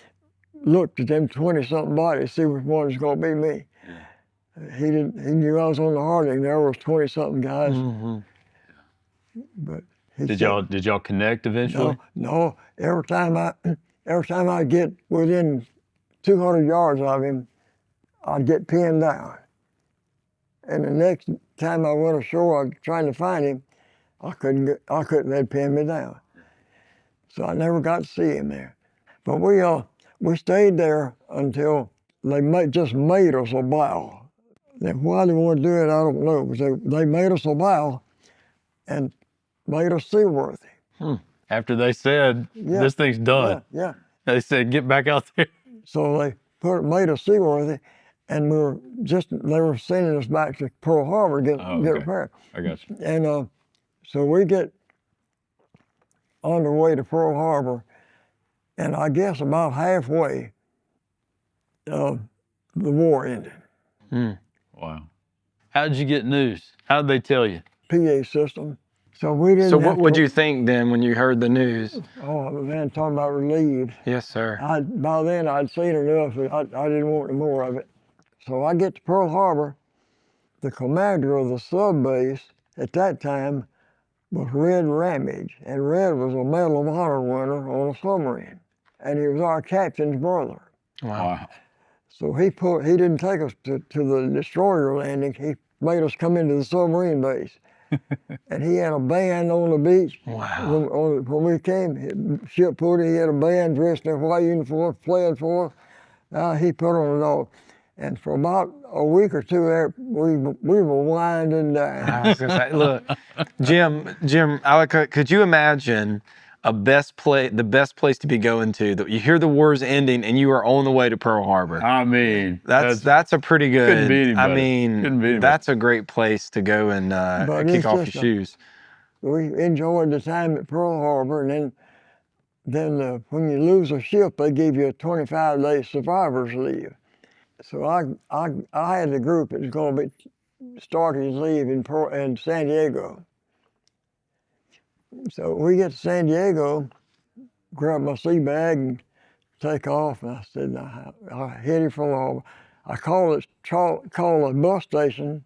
looked at them 20-something bodies, see which one was going to be me. Yeah. He knew I was on the Harding. There was 20-something guys. Mm-hmm. But did y'all connect eventually? No. Every time I get within 200 yards of him, I'd get pinned down. And the next time I went ashore, I was trying to find him. I couldn't. They'd pin me down. So I never got to see him there. But we stayed there until they just made us a bow. And why they want to do it, I don't know. But they made us a bow and made us seaworthy. After they said, this thing's done. Yeah. They said, get back out there. So they made us seaworthy, and they were sending us back to Pearl Harbor to get repaired. I got you. And so we get on the way to Pearl Harbor, and I guess about halfway, the war ended. Wow. How did you get news? How did they tell you? PA system. So we didn't. So what would you think then when you heard the news? Oh man, talking about relieved. Yes, sir. By then I'd seen enough. I didn't want any more of it. So I get to Pearl Harbor. The commander of the sub base at that time was Red Ramage, and Red was a Medal of Honor winner on a submarine, and he was our captain's brother. Wow. So he didn't take us to the destroyer landing. He made us come into the submarine base. And he had a band on the beach. Wow. When we came, ship put he had a band dressed in a white uniform, playing for us. He put on a dog. And for about a week or two there, we were winding down. I was gonna say, look, Jim, could you imagine the best place to be going to. You hear the war's ending, and you are on the way to Pearl Harbor. I mean, that's a pretty good. Couldn't be anybody. I mean, that's a great place to go and kick off your shoes. We enjoyed the time at Pearl Harbor, and then when you lose a ship, they give you a 25-day survivor's leave. So I had a group that was going to be starting leave in San Diego. So we get to San Diego, grab my sea bag and take off. And I said, I headed for Laurel. I called a bus station.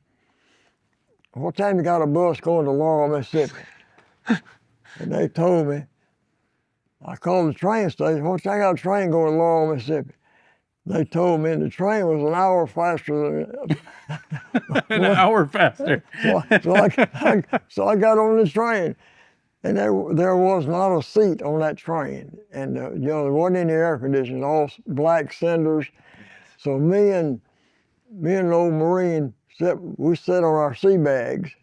What time you got a bus going to Laurel, Mississippi? And they told me. I called the train station. What time I got a train going to Laurel, Mississippi? They told me the train was an hour faster than an hour faster. So I got on this train, and there was not a seat on that train, and there wasn't any air conditioning, all black cinders. So me and the old Marine we sat on our sea bags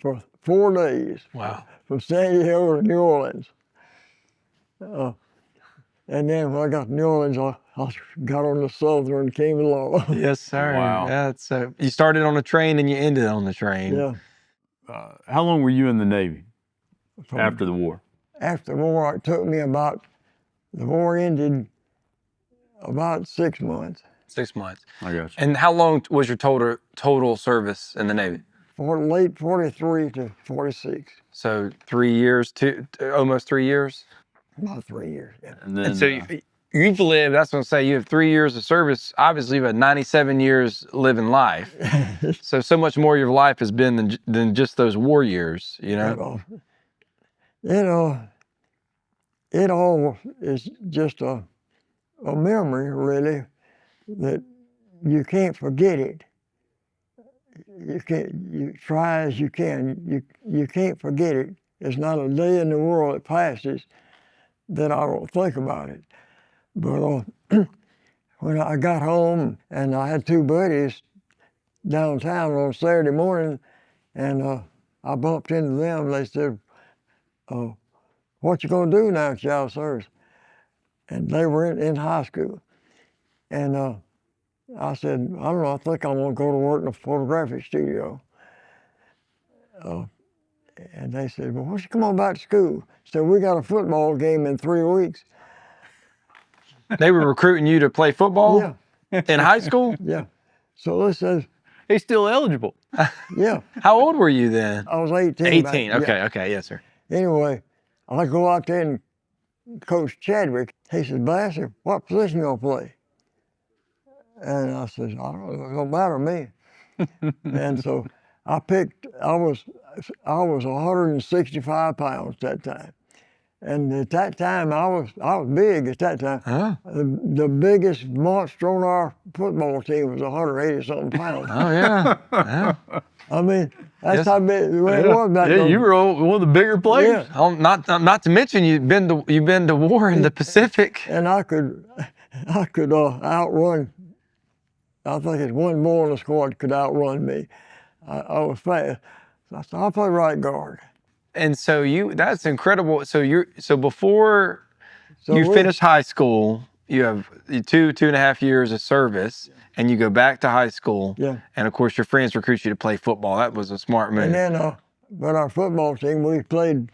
for 4 days. Wow. From San Diego to New Orleans. And then when I got to New Orleans, I got on the Southern and came along. Yes, sir. Wow. Yeah, you started on the train and you ended on the train. Yeah. How long were you in the Navy after the war? After the war, it took me the war ended about 6 months. 6 months. I got you. And how long was your total service in the Navy? Late 43 to 46. So 3 years, almost 3 years? About 3 years, yeah. And then, And so you've lived, that's what I'm saying, you have 3 years of service. Obviously, you've had 97 years living life. so much more of your life has been than just those war years, you know? It all is just a memory, really, that you can't forget it. You try as you can. You can't forget it. There's not a day in the world that passes that I don't think about it. But when I got home and I had 2 buddies downtown on Saturday morning, and I bumped into them. They said, "What you gonna do now at your service?" And they were in high school, and I said, "I don't know. I think I'm gonna go to work in a photographic studio." And they said, "Well, why don't you come on back to school?" So we got a football game in 3 weeks. They were recruiting you to play football? Yeah. In high school? Yeah. So this says, he's still eligible. yeah. How old were you then? I was 18. 18. Okay, yes, sir. Anyway, I go out there and Coach Chadwick, he said, "Bassett, what position you gonna play?" And I said, "I don't know, it don't matter to me." And so I was 165 pounds that time. And at that time, I was big at that time. Huh? The biggest monster on our football team was 180-something pounds. Oh, yeah. Yeah. I mean, that's how big it was back then. You were one of the bigger players. Yeah. Oh, not to mention you've been to war in the Pacific. And I could outrun. I think it's one boy in the squad could outrun me. I was fast. So I said, I'll play right guard. And so that's incredible. So before you finish high school, you have 2.5 years of service, and you go back to high school. Yeah. And of course, your friends recruit you to play football. That was a smart move. And then, but our football team, we played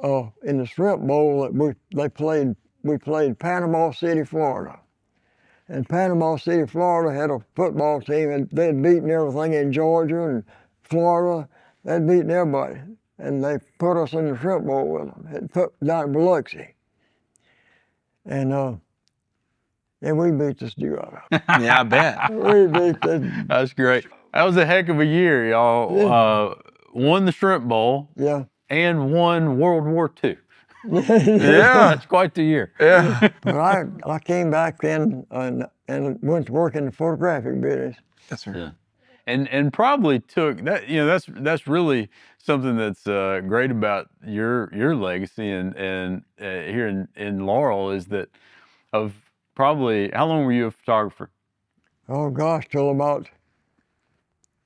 in the Shrimp Bowl. We played Panama City, Florida. And Panama City, Florida had a football team, and they'd beaten everything in Georgia and Florida. They'd beaten everybody. And they put us in the Shrimp Bowl with them. Had put down in Biloxi. And we beat the stew out of them. Yeah, I bet. We beat them. That's great. That was a heck of a year, y'all. Yeah. Won the Shrimp Bowl. Yeah. And won World War II. Yeah. That's quite the year. Yeah. But I came back then and went to work in the photographic business. That's right. Yeah. And probably took that. You know, that's really something that's great about your legacy and here in Laurel is that of probably how long were you a photographer? Oh gosh, till about,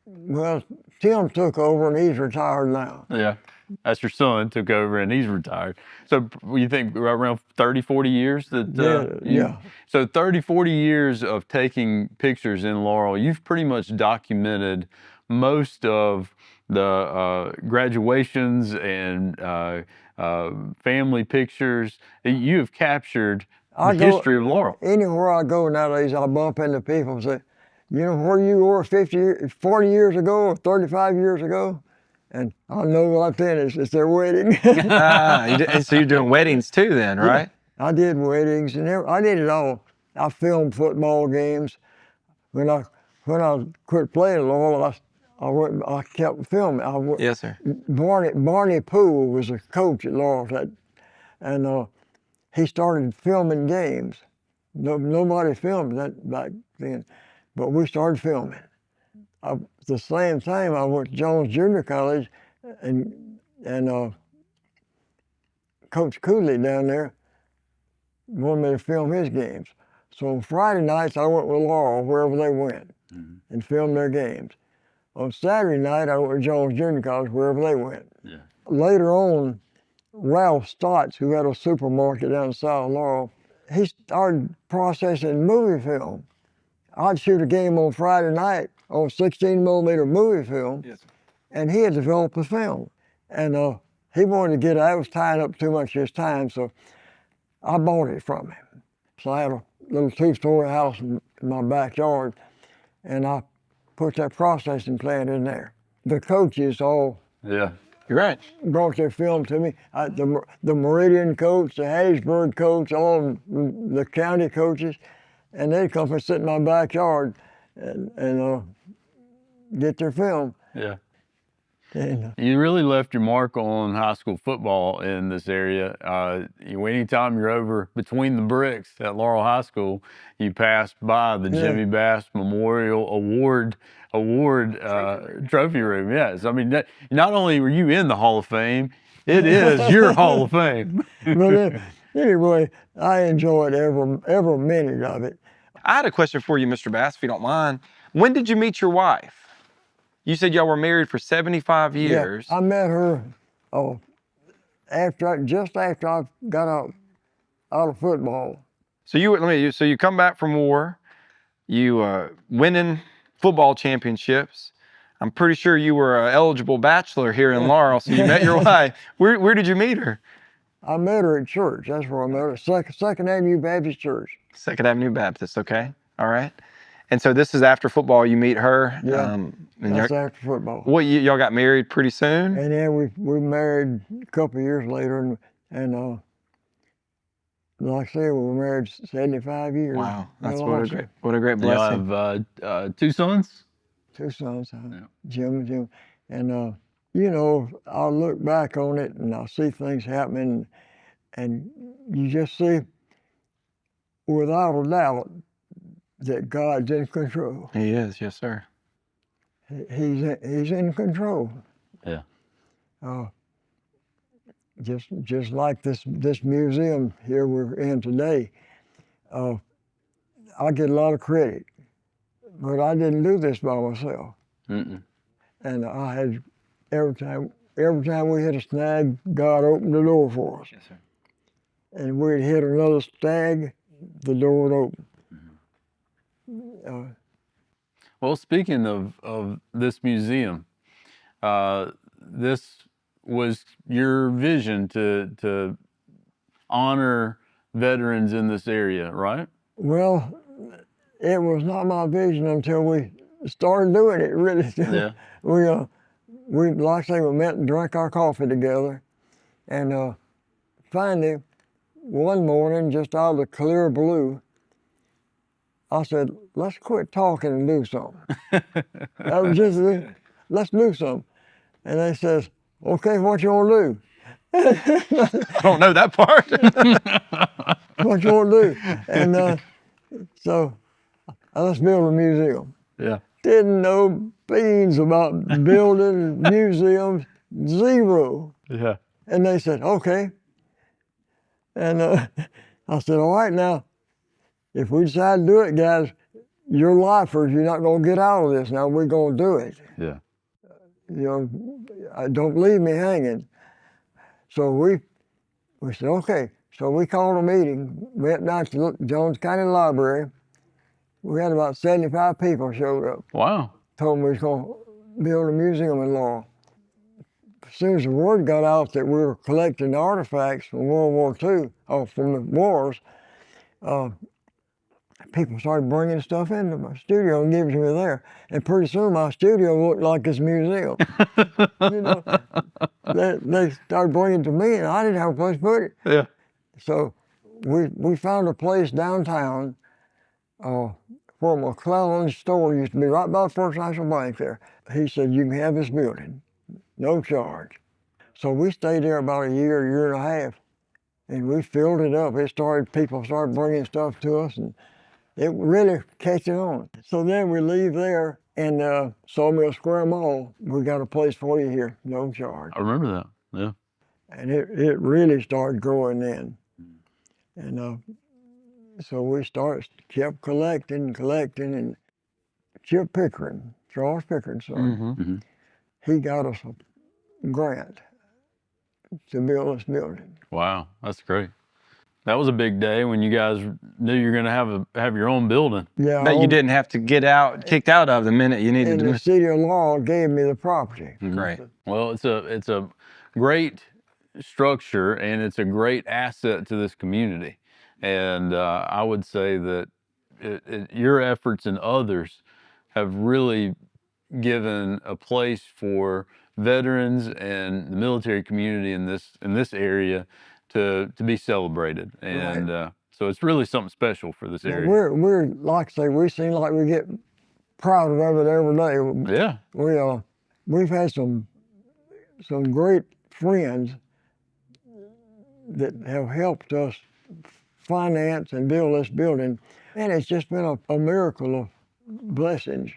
well, Tim took over and he's retired now. Yeah. That's your son took over and he's retired. So you think around 30, 40 years that yeah. So 30, 40 years of taking pictures in Laurel, you've pretty much documented most of the graduations and family pictures. You have captured the history of Laurel. Anywhere I go nowadays, I bump into people and say, you know where you were 40 years ago or 35 years ago? And I know right then it's their wedding. So you're doing weddings too then, right? Yeah, I did weddings and I did it all. I filmed football games. When I quit playing Laurel, I kept filming. Yes, sir. Barney Poole was a coach at Laurel, and he started filming games. Nobody filmed that back then, but we started filming. At the same time, I went to Jones Junior College, and Coach Cooley down there wanted me to film his games. So on Friday nights, I went with Laurel wherever they went and filmed their games. On Saturday night, I went to Jones Junior College wherever they went. Yeah. Later on, Ralph Stotts, who had a supermarket down south of Laurel, he started processing movie film. I'd shoot a game on Friday night on 16 millimeter movie film, yes, and he had developed the film. And he wanted to get it. I was tying up too much of his time, so I bought it from him. So I had a little 2-story house in my backyard, and I put that processing plant in there. The coaches all You're right. brought their film to me. The Meridian coach, the Hattiesburg coach, all the county coaches, and they'd come and sit in my backyard and get their film. Yeah. And, you really left your mark on high school football in this area. Anytime you're over between the bricks at Laurel High School, you pass by the Jimmy Bass Memorial Award trophy room. Yes, I mean, not only were you in the Hall of Fame, it is your Hall of Fame. But anyway, I enjoyed every minute of it. I had a question for you, Mr. Bass, if you don't mind. When did you meet your wife? You said y'all were married for 75 years. Yeah, I met her just after I got out of football. So you come back from war, you winning football championships. I'm pretty sure you were an eligible bachelor here in Laurel, so you met your wife. Where did you meet her? I met her at church. That's where I met her. Second Avenue Baptist Church. Second Avenue Baptist, okay. All right. And so this is after football, you meet her. Yeah, that's after football. Y'all got married pretty soon? And then we married a couple of years later, and like I said, we were married 75 years. Wow, that's what a great blessing. You have 2 sons? 2 sons, Jim. And I'll look back on it and I'll see things happening, and you just see, without a doubt, that God's in control. He is, yes, sir. He's in control. Yeah. Just like this museum here we're in today, I get a lot of credit, but I didn't do this by myself. Mm-mm. And I had every time we hit a snag, God opened the door for us. Yes, sir. And we'd hit another snag, the door would open. Well, speaking of this museum, this was your vision to honor veterans in this area, right? Well, it was not my vision until we started doing it, really. Yeah. We like I say, we met and drank our coffee together, and finally, one morning, just out of the clear blue, I said, let's quit talking and do something. That was just it. Let's do something. And they says, okay, what you want to do? I don't know that part. What you want to do? And so let's build a museum. Yeah. Didn't know beans about building museums, zero. Yeah. And they said, okay. And I said, all right, now, if we decide to do it, guys, you're lifers. You're not going to get out of this. Now we're going to do it. Yeah. Don't leave me hanging. So we said, okay. So we called a meeting, went down to Jones County Library. We had about 75 people showed up. Wow. Told them we was going to build a museum in Laurel. As soon as the word got out that we were collecting artifacts from World War II, or from the wars, people started bringing stuff into my studio and giving it to me there. And pretty soon my studio looked like this museum. You know, they started bringing it to me, and I didn't have a place to put it. Yeah. So we found a place downtown where McClellan's store used to be, right by the First National Bank there. He said, you can have this building, no charge. So we stayed there about a year and a half, and we filled it up. People started bringing stuff to us, and it really catching on. So then we leave there, and Sawmill Square Mall, we got a place for you here, no charge. I remember that, yeah. And it really started growing then. And so we kept collecting, and Chip Pickering, Charles Pickering's son, he got us a grant to build this building. Wow, that's great. That was a big day when you guys knew you were going to have your own building. Yeah, that you didn't have to kicked out of the minute you needed to. And the city of Laurel gave me the property. Great. Well, it's a great structure, and it's a great asset to this community. And I would say that your efforts and others have really given a place for veterans and the military community in this area to be celebrated. And so it's really something special for this area. We're like I say, we seem like we get proud of it every day. Yeah. We've had some great friends that have helped us finance and build this building, and it's just been a miracle of blessings.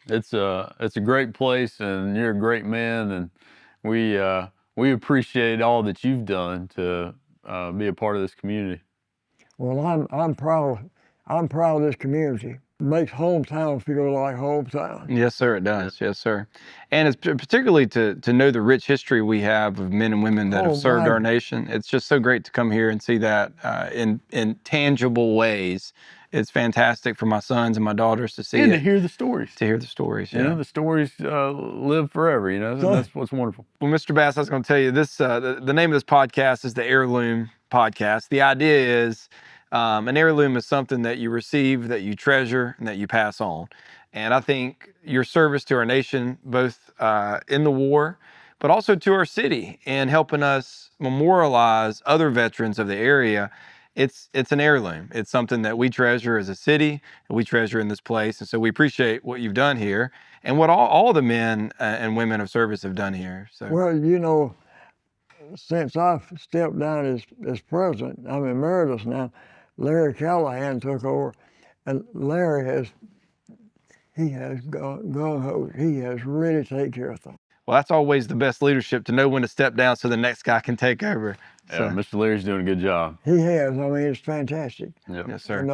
It's a great place, and you're a great man, and we appreciate all that you've done to be a part of this community. Well, I'm proud of this community. It makes hometown feel like hometown. Yes, sir, it does. Yes, sir. And it's particularly to know the rich history we have of men and women that have served our nation. It's just so great to come here and see that in tangible ways. It's fantastic for my sons and my daughters to see and it. to hear the stories. To hear the stories, You know, the stories live forever, you know, that's what's wonderful. Well, Mr. Bass, I was going to tell you this, the name of this podcast is the Heirloom Podcast. The idea is an heirloom is something that you receive, that you treasure, and that you pass on. And I think your service to our nation, both in the war, but also to our city, and helping us memorialize other veterans of the area, it's an heirloom. It's something that we treasure as a city, and we treasure in this place. And so we appreciate what you've done here, and what all the men and women of service have done here. So. Well, you know, since I've stepped down as president, I'm emeritus now, Larry Callahan took over, and Larry has gung-ho. He has really taken care of things. Well, that's always the best leadership, to know when to step down so the next guy can take over. Yeah, So, Mr. Leary's doing a good job. He has. I mean, it's fantastic. Yep. yes, sir. And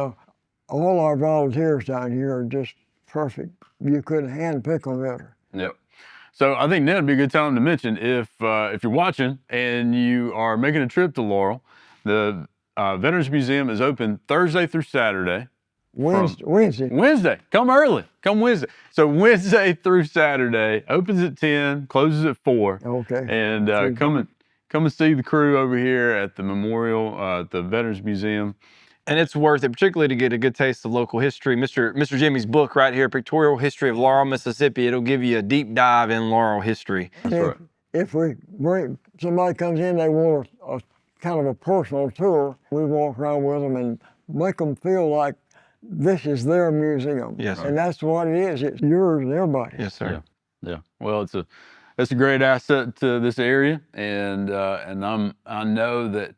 all our volunteers down here are just perfect. You couldn't handpick them better. Yep. So I think now would be a good time to mention, if you're watching and you are making a trip to Laurel, the Veterans Museum is open Thursday through Saturday. Wednesday. Come early. Come Wednesday. So Wednesday through Saturday, opens at 10, closes at 4. Okay. And come and see the crew over here at the memorial, the Veterans Museum. And it's worth it, particularly to get a good taste of local history. Mr. Jimmy's book right here, Pictorial History of Laurel, Mississippi, it'll give you a deep dive in Laurel history. That's right. If somebody comes in, they want a kind of a personal tour, we walk around with them and make them feel like this is their museum. Yes, sir. And that's what it is. It's yours and everybody. Yes, sir. Yeah. Well, it's a great asset to this area, and I know that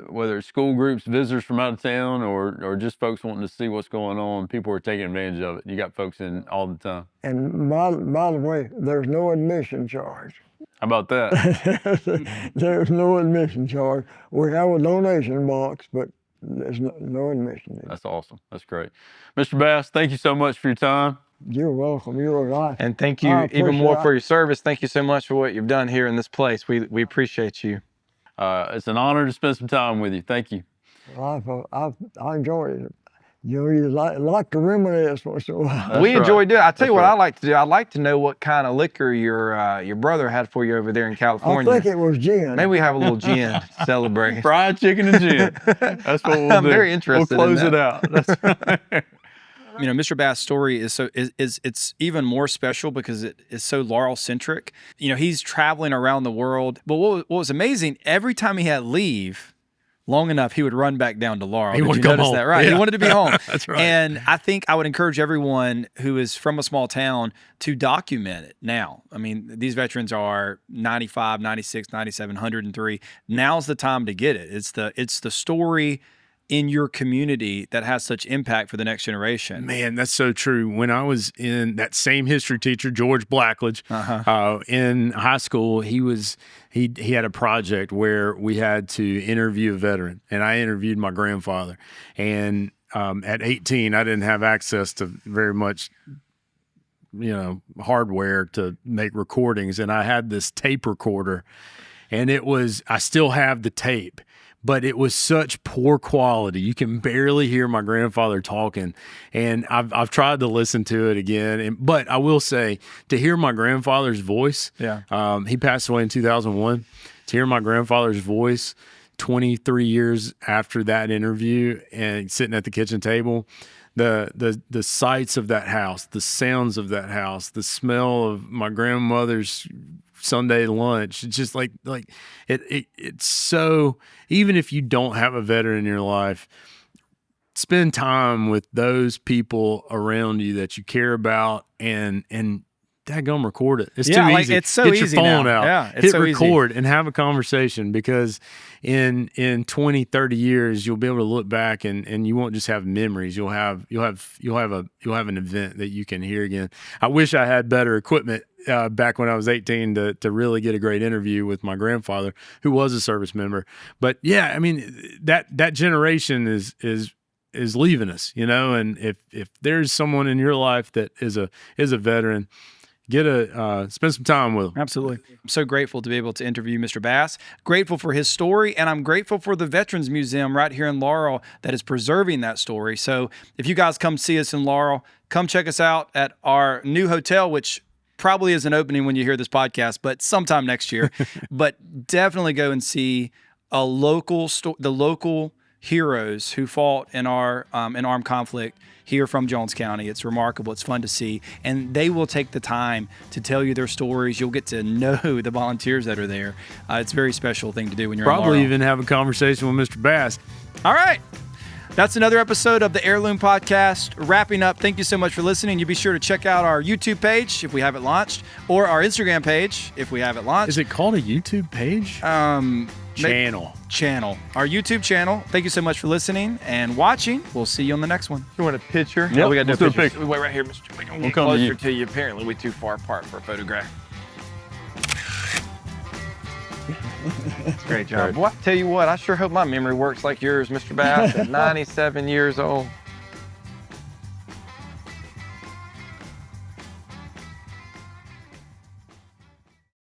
whether it's school groups, visitors from out of town, or just folks wanting to see what's going on, people are taking advantage of it. You got folks in all the time. And by the way, there's no admission charge. How about that? There's no admission charge. We have a donation box, but there's no admission. That's awesome. That's great. Mr. Bass, thank you so much for your time. You're welcome. You're right. And thank you even more for your service. Thank you so much for what you've done here in this place. We appreciate you. It's an honor to spend some time with you. Thank you. I enjoyed it. You like to reminisce once in a while. We enjoy doing it. I tell you what I like to do. I like to know what kind of liquor your brother had for you over there in California. I think it was gin. Maybe we have a little gin to celebrate. Fried chicken and gin. That's what we'll do. I'm very interested. We'll close it out. That's right. You know, Mr. Bass' story is it's even more special because it is so Laurel centric. You know, he's traveling around the world. But what was amazing, every time he had leave long enough, he would run back down to Laurel. He wanted to come home. That, right? Yeah. He wanted to be home. That's right. And I think I would encourage everyone who is from a small town to document it now. I mean, these veterans are 95, 96, 97, 103. Now's the time to get it. It's the story in your community that has such impact for the next generation. Man, that's so true. When I was in that same history teacher, George Blackledge, in high school, he had a project where we had to interview a veteran, and I interviewed my grandfather. And at 18, I didn't have access to very much, hardware to make recordings, and I had this tape recorder, and I still have the tape. But it was such poor quality. You can barely hear my grandfather talking. And I've tried to listen to it again. But I will say, to hear my grandfather's voice, he passed away in 2001. To hear my grandfather's voice 23 years after that interview and sitting at the kitchen table, the sights of that house, the sounds of that house, the smell of my grandmother's Sunday lunch. It's just like it's so, even if you don't have a veteran in your life, spend time with those people around you that you care about and daggum record it. It's too easy. It's so Get easy your phone now. out. Yeah, it's hit so record easy. and have a conversation, because in 20, 30 years you'll be able to look back and you won't just have memories. You'll have an event that you can hear again. I wish I had better equipment back when I was 18 to really get a great interview with my grandfather, who was a service member. But yeah, I mean, that generation is leaving us, and if there's someone in your life that is a veteran, spend some time with them. Absolutely. I'm so grateful to be able to interview Mr. Bass, grateful for his story, and I'm grateful for the Veterans Museum right here in Laurel that is preserving that story. So if you guys come see us in Laurel, come check us out at our new hotel, which probably isn't opening when you hear this podcast, but sometime next year. But definitely go and see the local heroes who fought in our in armed conflict here from Jones County. It's remarkable. It's fun to see. And they will take the time to tell you their stories. You'll get to know the volunteers that are there. It's a very special thing to do when you're probably in Laurel. even have a conversation with Mr. Bass. All right. That's another episode of the Heirloom Podcast. Wrapping up, thank you so much for listening. You be sure to check out our YouTube page if we have it launched, or our Instagram page if we have it launched. Is it called a YouTube page? Channel. Our YouTube channel. Thank you so much for listening and watching. We'll see you on the next one. You want a picture? Yep, We got to let's do do a a picture. picture. Wait right here, Mr. We're going to get come to closer you. to you. Apparently, we're too far apart for a photograph. Great job. Well, I tell you what, I sure hope my memory works like yours, Mr. Bass, at 97 years old.